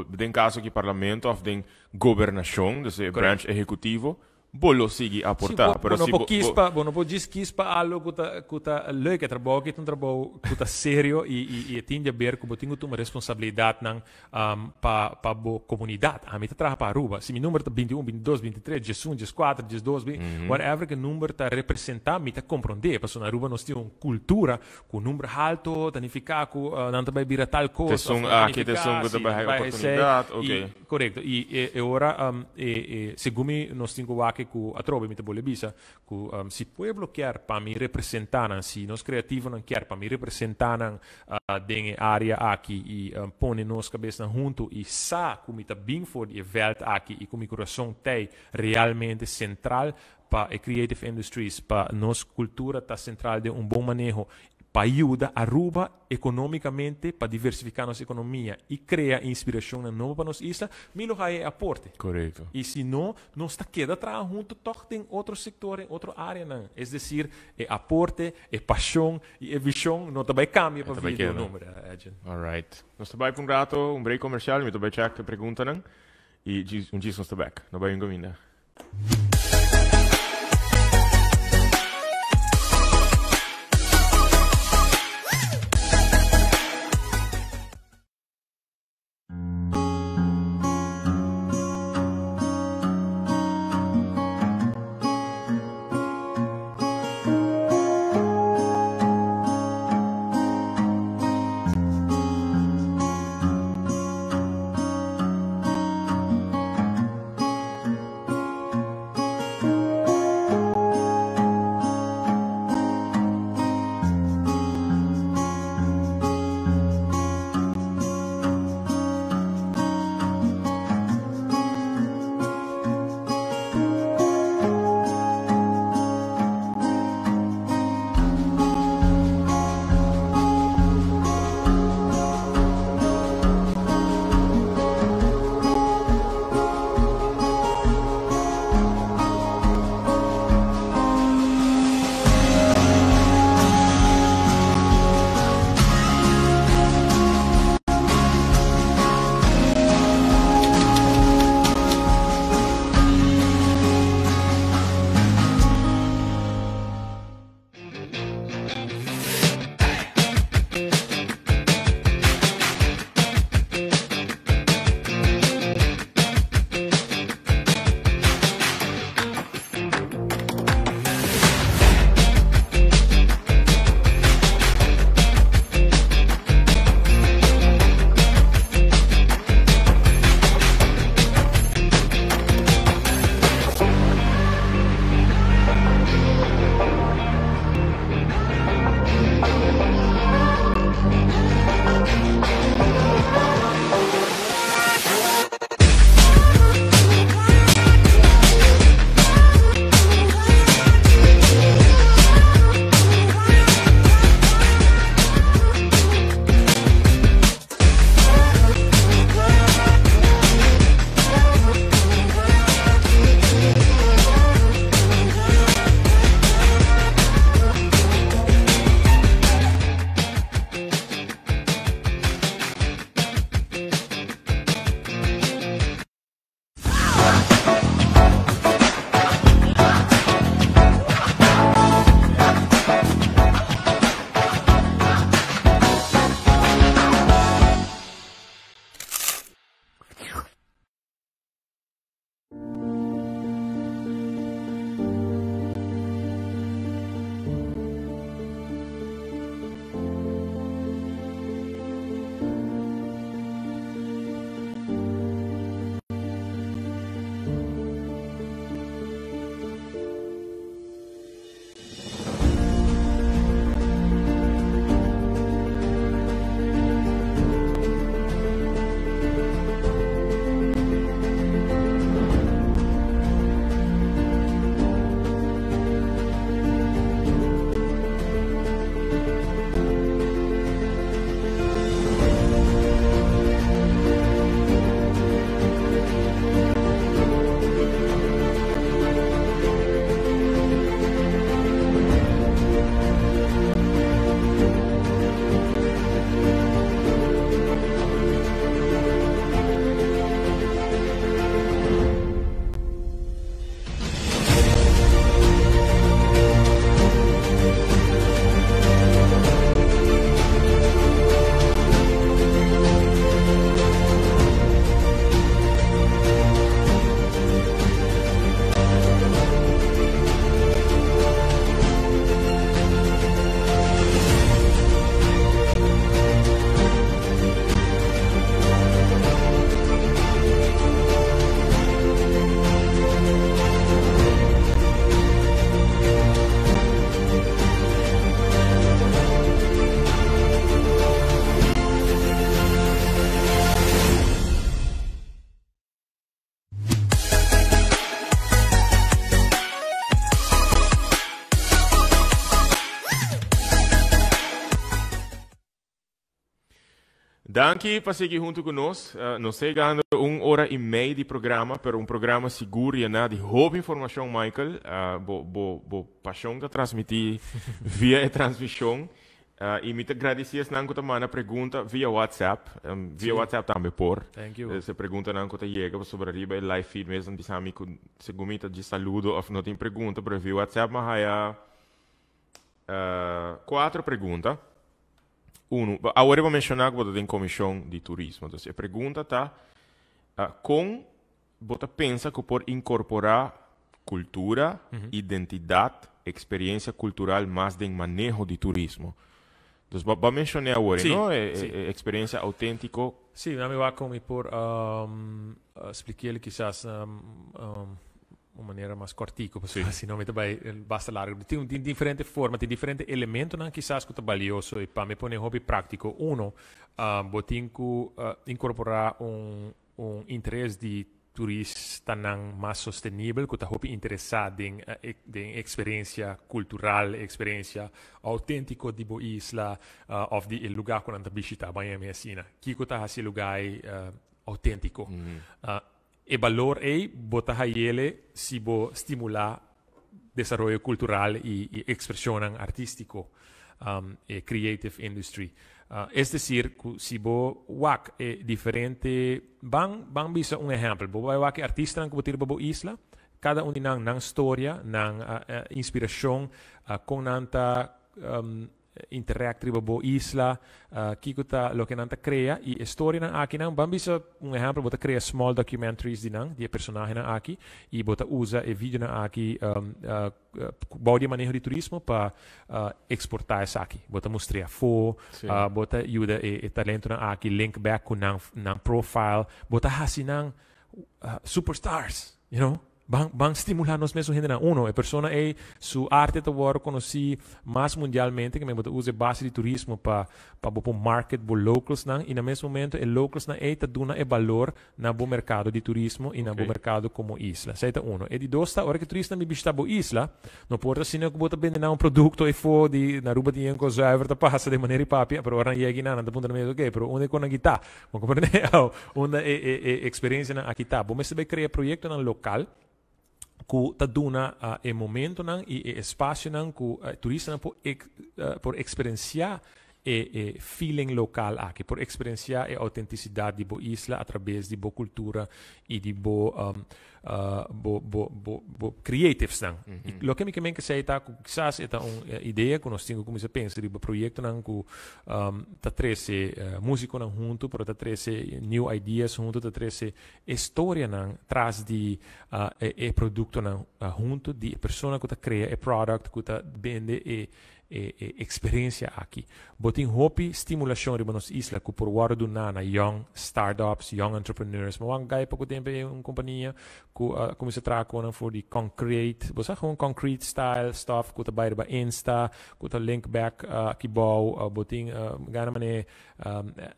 Den caso que parlamento of den governação, dus branch executivo, bollo sigi aportar. Sì, però non può dischispa algo che ta leuke trabalho que trabalho que ta serio e tinha ver que botinho uma responsabilidade nan pa bo comunidade. A mim trabalha para Aruba. Se mi número tá 21, 22, 23, 21, 24, 12, whatever que número tá representar, me tá compreender. Porque na Aruba nós temos uma cultura com número alto, tanificar com não também vira tal coisa. Que te são que também oportunidade, ok. Correto. E ora segundo nós temos aqui que a trobe mi te bole bisa que si pueblo quer para mi representar si nos creativo não quer para mi representar den área aqui e pone nos cabeça junto e sa como está bem for e welt aqui e como coração tem realmente central para a creative industries para nos cultura tá central de bom manejo para ajudar a Aruba economicamente, para diversificar nossa economia e criar inspiração nova para nossa isla, milo é aporte. Correto. E se não, não está queda atrás junto, toch tem outro setor, em outra área, não. É decir, é aporte, é paixão e é visão, não também cambia para vir o número. Alright. Nós também para rato, break comercial, me também check a pergunta, não? E diz nós também, não vai engominda. Danke por seguir junto conosco. Nós chegando 1 hora e meia de programa, para programa seguro e de roupa informação, Michael. Bo paixão de transmitir via a transmissão. E me agradecer não que a pergunta via WhatsApp. Via WhatsApp também por. Thank you. Se pergunta não que chega sobre arriba live feed mesmo, diz amigo, se gomita de saludo ou não tem pergunta, para via WhatsApp, mas há 4 perguntas. Agora eu vou mencionar que você tem comissão de turismo. Então, a pergunta está, como você pensa que pode incorporar cultura, identidade, experiência cultural mais em manejo de turismo? Então, vou mencionar agora, não? Experiência autêntica. Sim, eu acho que por explicar quizás uma maneira mais cortica, assim, não vai basta largo. Tem diferente forma, tem diferente elementos, não quizás que é valioso e para me pôr hobby prático. Botin que incorporar interesse de turista mais sustentável, que está hobby interessado em experiência cultural, experiência autêntica de boa isla, ou de lugar que anda visita, bem assim, que está esse lugar autêntico. E valor é botar ele se bo estimular desenvolvimento cultural e expressão artístico e creative industry. Es decir, se bo wak é diferente, bang bisa exemplo. Bo wak artista que botar bo isla, cada nang história, nang inspiração, com nanta interactive bo isla, kikuta lo que nanta crea e história na aqui não bambisa exemplo bota crea small documentaries de personagem na aqui e bota usa e vídeo na aqui body manejo de turismo para exportar essa aqui bota mostrar bota ajuda e talento na aqui link back com nan profile bota hasinang superstars, you know. Bang estimular nos mesmos gente na a persona é sua arte agora conheci mais mundialmente que me botar usa base de turismo para market bo locals não e no mesmo momento é locals na é duna é valor na bo mercado de turismo e na bo mercado como isla seita e de dois hora que turista me visita bo isla não pode assim que bota vender um produto e for de na ruba de enco zuiver te passa de maneira papi pero ora não na da ponta meio ok pero onde com a guitarra vamos compreender onde é experiência na aqui tá bom mas se criar projeto na local que ta duna momento e espaço que turista por experienciar e feeling local aqui, por experienciar a autenticidade de boa isla através de boa cultura e de boa creatives e o que me que sei tá quizás é uma ideia que nós temos como se pensa de projeto que tá treze músico junto, para tá treze new ideas junto, tá treze história traz de produto junto de pessoa que tá cria e product que tá vende e experiência aqui. Botin hopi estimulação de nossa isla que por hora do nana young startups, young entrepreneurs, mas um gai pouco tempo uma companhia que começa a trabalhar com for de concrete, você com concrete style stuff que tá bairro ba Insta, que tá link back aqui bom, botin gana mané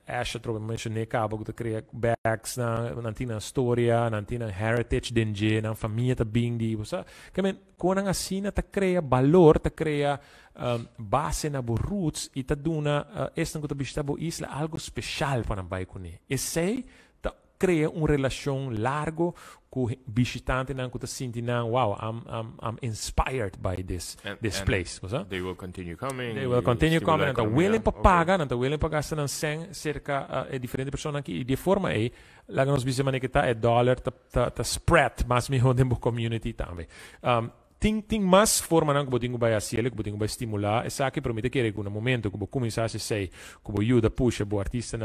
Asha trobe mencionei cabo que tá cria bags na tina história, na tina heritage denje, na família tá bem de, você que men com a assina tá cria valor, tá cria base na bo roots e ta duna esta que ta bo isla algo special para bai com ele. E sei ta cria uma relação largo com visitante nan que ta sinti nan wow I'm inspired by this place, They will continue coming. They will continue coming. Nanta willing pa paga, nanta willing pa gasta nan sen cerca diferente persona aqui de forma aí lá que nós visemos que tá dollar ta spread mas me hodem bo community também. Tem mais forma que você vai fazer, que você vai estimular, e sabe que promete que no momento que você começar a sei, que você ajuda puxa o artista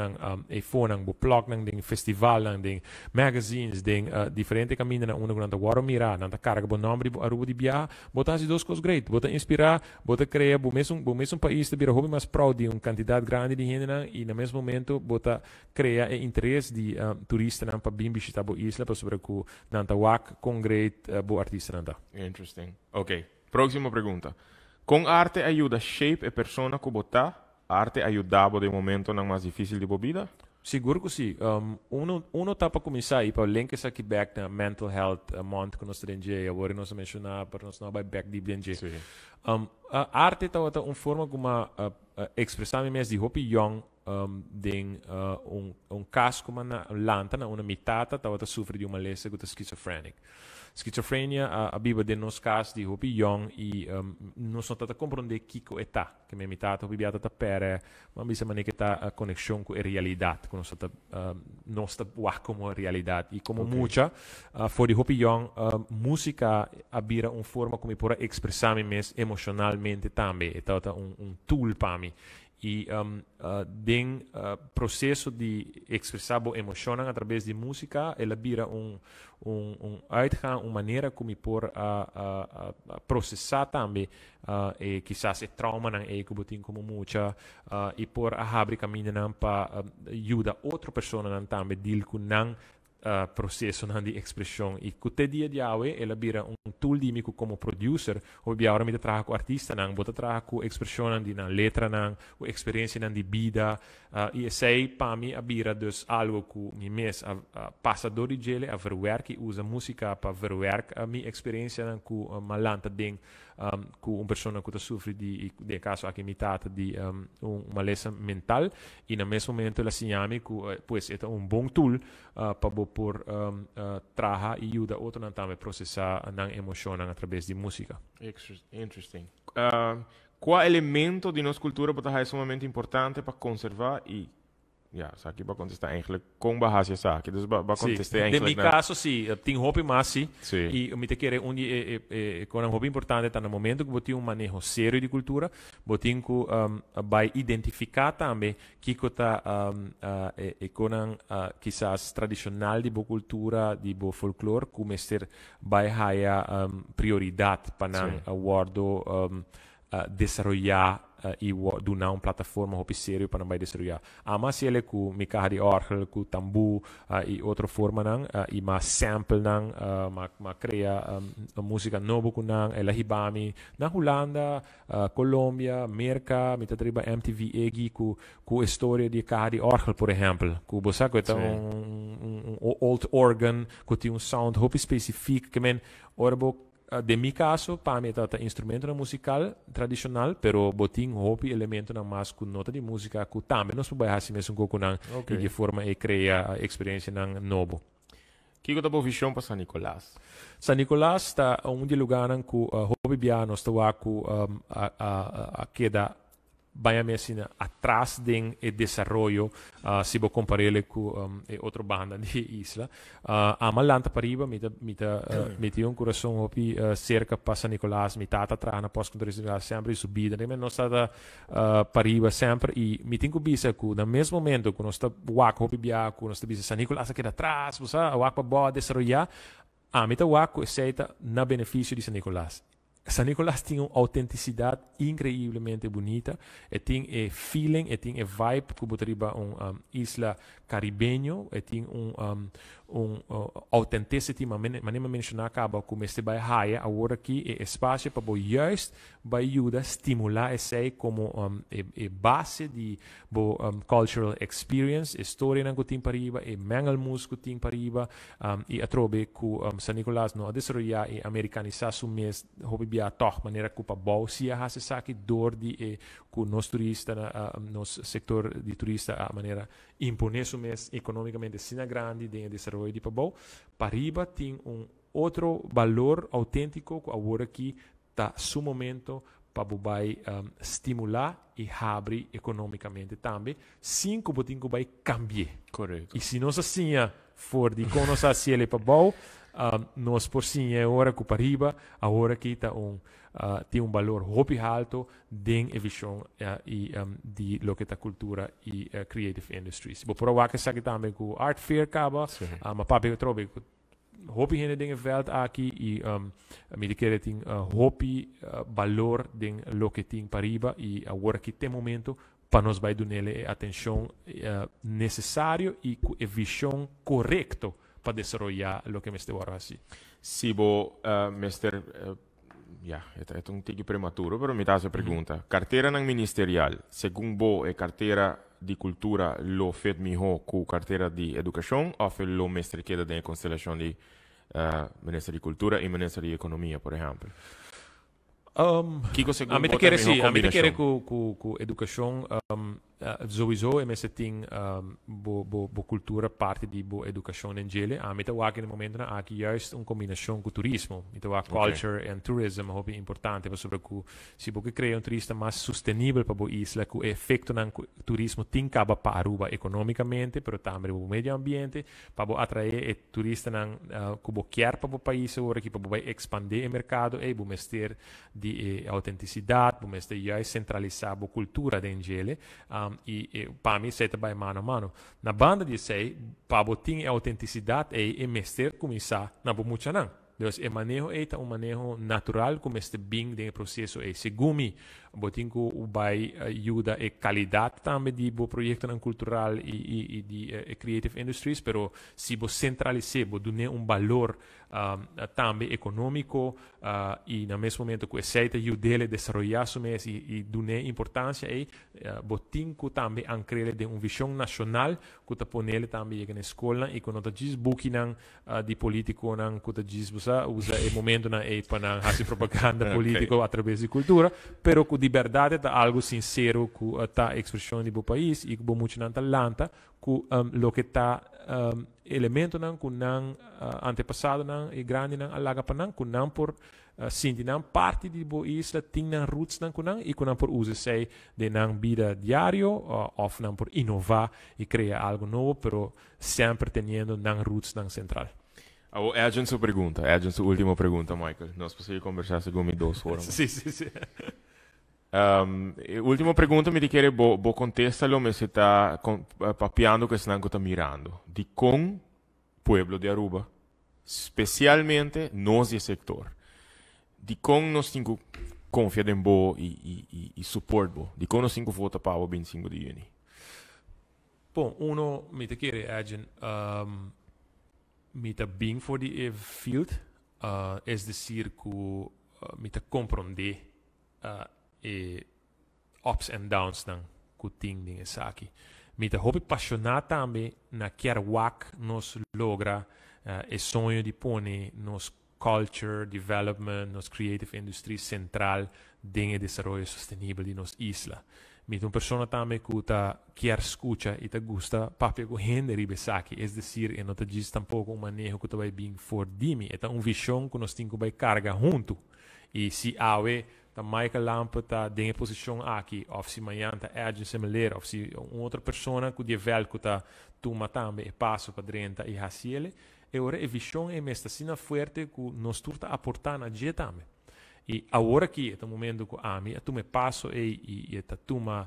e fone, o blog, o festival, o magazines, o diferente caminho na uma grande agora mirar, na carga o nome a ruba de biar, botar as duas coisas great, botar inspirar, botar criar o mesmo país de vira hobby mais proud de uma quantidade grande de gente e no mesmo momento botar criar interesse de turista para bem visitar a isla para sobre que nanta wak com great o artista nanta. Interesting. Ok, próxima pergunta. Com arte ajuda shape a persona que botar? Arte ajudava de momento não mais difícil de vida? Seguro que sim. Uno tá para começar e para link essa aqui back na mental health month que nós temos agora nós mencionar para nós não vai back deep dentro. arte tá uma forma como expressar mesmo de hopi young den caso como na lanta na uma mitata tá sofre de uma lesão que schizofrenic. Schizofrenia a biba de nos casos de hopi young e não só tá compreender kiko eta que me mitata hopi biata tá pere mas bisa maneira tá a conexão com a realidade com nós tá como a realidade e como muita for de hopi young música abira uma forma como por expressar mesmo emocionalmente também tá tool para mim e den processo de expressar boa emoção através de música ela vira uitgaan, uma maneira como por processar também e quizás trauma não é que botin como muita e por abrir caminho para ajudar outra pessoa não também deal com não processo de expressão e que dia de hoje ela vira tool de mim como producer ou bem agora me trabalha com artista não bota trabalhar com expressão de na letra não ou experiência não de vida e sei para mim vira dus algo que me mes passador de gele a verwerk usa música para verwerk a minha experiência não com malanta ding com uma pessoa que sofre de caso aqui mitad de uma lesão mental e no mesmo momento ela se chama que pues é bom tool para por trabalhar e ajudar outro também a processar a emoção através de música. Interesting. Qual elemento de nossa cultura é sumamente importante para conservar e aqui para contestar eigenlijk com bahasa aqui dus para contestar eigenlijk. De meu caso sim, tem hobby mas sim. E eu me te quero com um hobby importante tá no momento que botem manejo sério de cultura, botem que vai identificar também que tá com quizás tradicional de boa cultura, de boa folclore, como ser vai haya prioridade para aguardo desarrollar e donar uma plataforma hobby sério para não desarrollar. Mas se ele com mica de orgel, com tambu e outra forma não e mais sample não, mas cria música nova com não, ela hibami na Holanda, Colômbia, América, me triba MTV egi com história de carro de orgel, por exemplo, com você que é old organ, que tem sound hobby específico que men orbo de mi caso, para mim é instrumento musical tradicional, pero botin hobby elemento na mais com nota de música que também nós podemos fazer mesmo com de forma e criar experiência na novo. Que tá boa visão para San Nicolás? San Nicolás está de lugar que hobby piano está com a queda vai mesmo atrás do desenvolvimento se você comparar com outra banda de isla a malanta para riba meti coração hopi cerca para San Nicolás mitad atrás na pós-controle sempre subida mas nós está para riba sempre e me tenho bisa que no mesmo momento que nós está waco hopi biaco nós está bisa San Nicolás aqui atrás você waco boa desenvolver mita waco aceita na benefício de San Nicolás. San Nicolás tem uma autenticidade incrivelmente bonita, e tem feeling, e tem vibe que botaria isla caribenho, e tem authenticity, mas nem mencionar acaba como este vai haia agora aqui é espaço para juist vai ajudar a estimular esse como base de cultural experience, história que tem para riba, e mangal músico tem para riba, e a trobe que San Nicolás não a desenvolver e americanizar su mês hobby bia toch maneira que para bom se a se saque dor de com nos turista nos setor de turista a maneira imponer su mês economicamente sina grande de desenvolver de para riba tem outro valor autêntico que agora aqui está su momento para vai estimular e abrir economicamente também sem que o vai cambiar. Correto. E se nós assim for de conosar se ele para bom nós por sim é hora que para riba agora aqui está tem valor hobby alto dentro da visão de lo que é cultura e creative industries. Vou provar que sabe também que o art fair acaba, mas papi trobe hobby hene dingen veld aqui e me querer tem hobby valor dentro lo que tem para riba e agora que tem momento para nós vai dar nele atenção necessário e a visão correto para desenvolver lo que me estou agora assim. Se vou mestre é um tigre prematuro, pero me dá essa pergunta. Carteira não ministerial, segundo bo é carteira de cultura lo fet melhor com carteira de educação ou lo mestre queda da constelação de ministério de cultura e ministério de economia, por exemplo? Kiko segundo a mim te querer com educação sowieso e mesmo tem bo cultura parte de bo educação em gele a mim te wak no momento na aqui juist combinação com turismo mim te wak culture and tourism é importante para sobre que se bo cria turista mais sustentável para bo isla com efeito na turismo tem caba para Aruba economicamente pero também o meio ambiente para bo atrair turista na que bo quer para bo país agora que para bo vai expandir o mercado e bo mester de autenticidade bo mester juist centralizar bo cultura de gele e para mim se vai mano a mano na banda de sei para botar autenticidade e mester começar na bo mucha não dus o manejo é manejo natural como este bem do processo é segundo botin que vai ajuda e qualidade também de bo projeto cultural e de creative industries pero se bo centralizar bo dar valor também econômico e no mesmo momento que aceita ajudar a desenvolver su mês e dar importância e botin que também ancrele de visão nacional que ta ponele também na escola e quando ta diz bukinan de político nan que ta diz usa o momento na e para fazer propaganda político através de cultura pero que de verdade é algo sincero que tá expressão de bo país e que bo muito nan talanta que lo que tá elemento nan que nan antepassado nan e grande nan alaga pa nan que nan por sinti nan parte de bo isla ting nan roots nan que nan e que nan por usa sei de nan vida diario of nan por inovar e criar algo novo pero sempre teniendo nan roots nan central. É a sua pergunta, é a sua última pergunta, Michael. Nós podemos conversar segundo 2 horas. Sim. Última pergunta me quer bo contestalo me se está papiando que estão tá mirando de com pueblo de Aruba, especialmente nós de sector. De com nós temos confiança em bo e suporte bo. De com nós temos vota para o 25 de junho. Bom, uno me te quer me te bem for the field, es decir que me te compreender e ups and downs dan que tem dinges aqui. Me te hobby apaixonado também na quer wak nos logra e sonho de pôr nos culture development, nos creative industry central de desenvolvimento sustentável de nos isla. Me te persona também que ta quer escuta e te gusta papel com gente ribesaki, es decir, e não te diz tampouco manejo que te vai bem for dimi, é visão que nós temos que carga junto. E se awe ta Michael Lampe ta dengue posição aqui, ou se amanhã ta agent similar, ou se outra pessoa que devel que ta toma também e passo para dentro e haciele, e ora a visão é mesta sina forte que nós turta aportar na dia também. E agora que é o momento que a mim tu me passo e tu me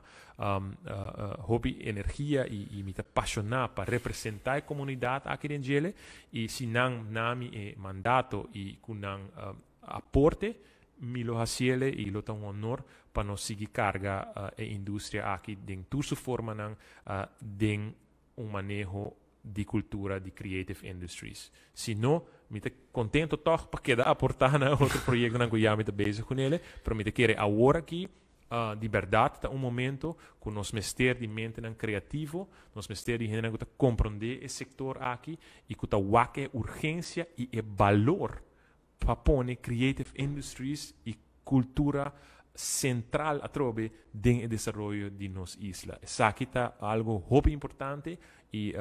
hobby energia e me apaixonar para representar a comunidade aqui em Gele e se não nami e mandato e com não aporte me lo haciele e lo tão honor para nós seguir carga a indústria aqui dentro sua forma não den manejo de cultura de creative industries. Se não, me te contento toch para quedar aportar na outro projeto na Guiana me te bezig com ele, para me te querer agora aqui de verdade tá momento que nós mester de mente nan criativo, nós mester de gente que compreender esse setor aqui e que tá waque urgência e valor para pôr creative industries e cultura central a trobe den desenvolvimento de nos isla. Essa aqui tá algo muito importante e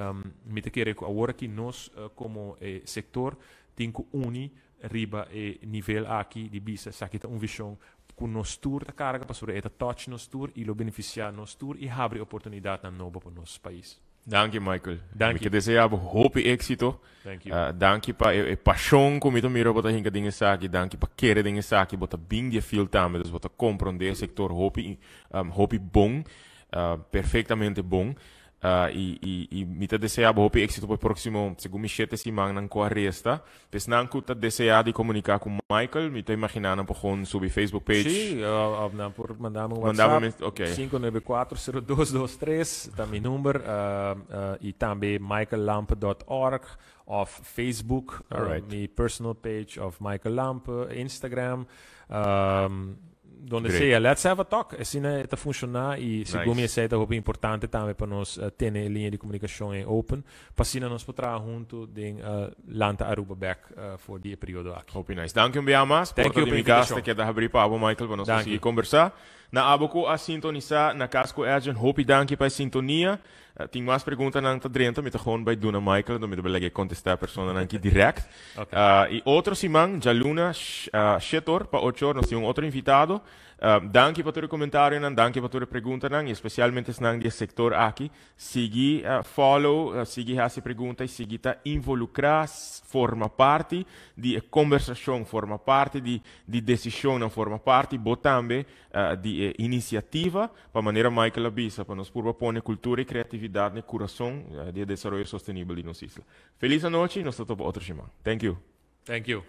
me te quero agora que nós como setor temos que unir riba e nível aqui de bisa. Essa aqui tá visão que nós tour da carga para sobre touch nos tour e lo beneficiar nos tour e abre oportunidade na nova para nosso país. Dank je, Michael. Dank je. Ik desejo hoop éxito. Thank you. Dank je para paixão como tu mira bota hinga dinge saki. Dank je para querer dinge saki. Bota bem de feel também. Dus bota compreender o sector hoop bom. Perfeitamente bom. E me te desejo hoop éxito para o próximo, segundo 7 semanas na qual resta. Pues não que te desejo de comunicar com Michael. Me te imaginando por gewoon subir Facebook page. Sim, mandamos um WhatsApp. Okay. 594-0223, tá meu número. E também michaellampe.org of Facebook. Alright. My personal page of Michael Lampe, Instagram. donde sea, let's have a talk. E se está funcionando e secondo me é algo importante também para nós ter linha de comunicação open, para assim nós potrà junto de lanta Aruba back voor die periode aqui. Hope nice. Dank u wel, mas. Thank you, Por que daar abrir para Michael para nós conseguir conversar. Na aboco a sintonizar na casco agent. Hope dank para a sintonia. Tem mais perguntas na drenta, me gewoon bij doen Michael, dan me beleggen contestar a persona aqui direct. E outro simang, Jaluna Shetor, para 8 horas, nós temos outro invitado. Dank para o comentário, dank para a pergunta, e especialmente nang sector aqui. Segui follow, segui essa pergunta e segui tá involucrar, forma parte de conversação, forma parte de decisão, forma parte, também de iniciativa, para maneira Michael avisa, para nós propor cultura e criatividade no coração de desenvolvimento sustentável de nossa isla. Feliz noite e nós estamos outro semana. Thank you. Thank you.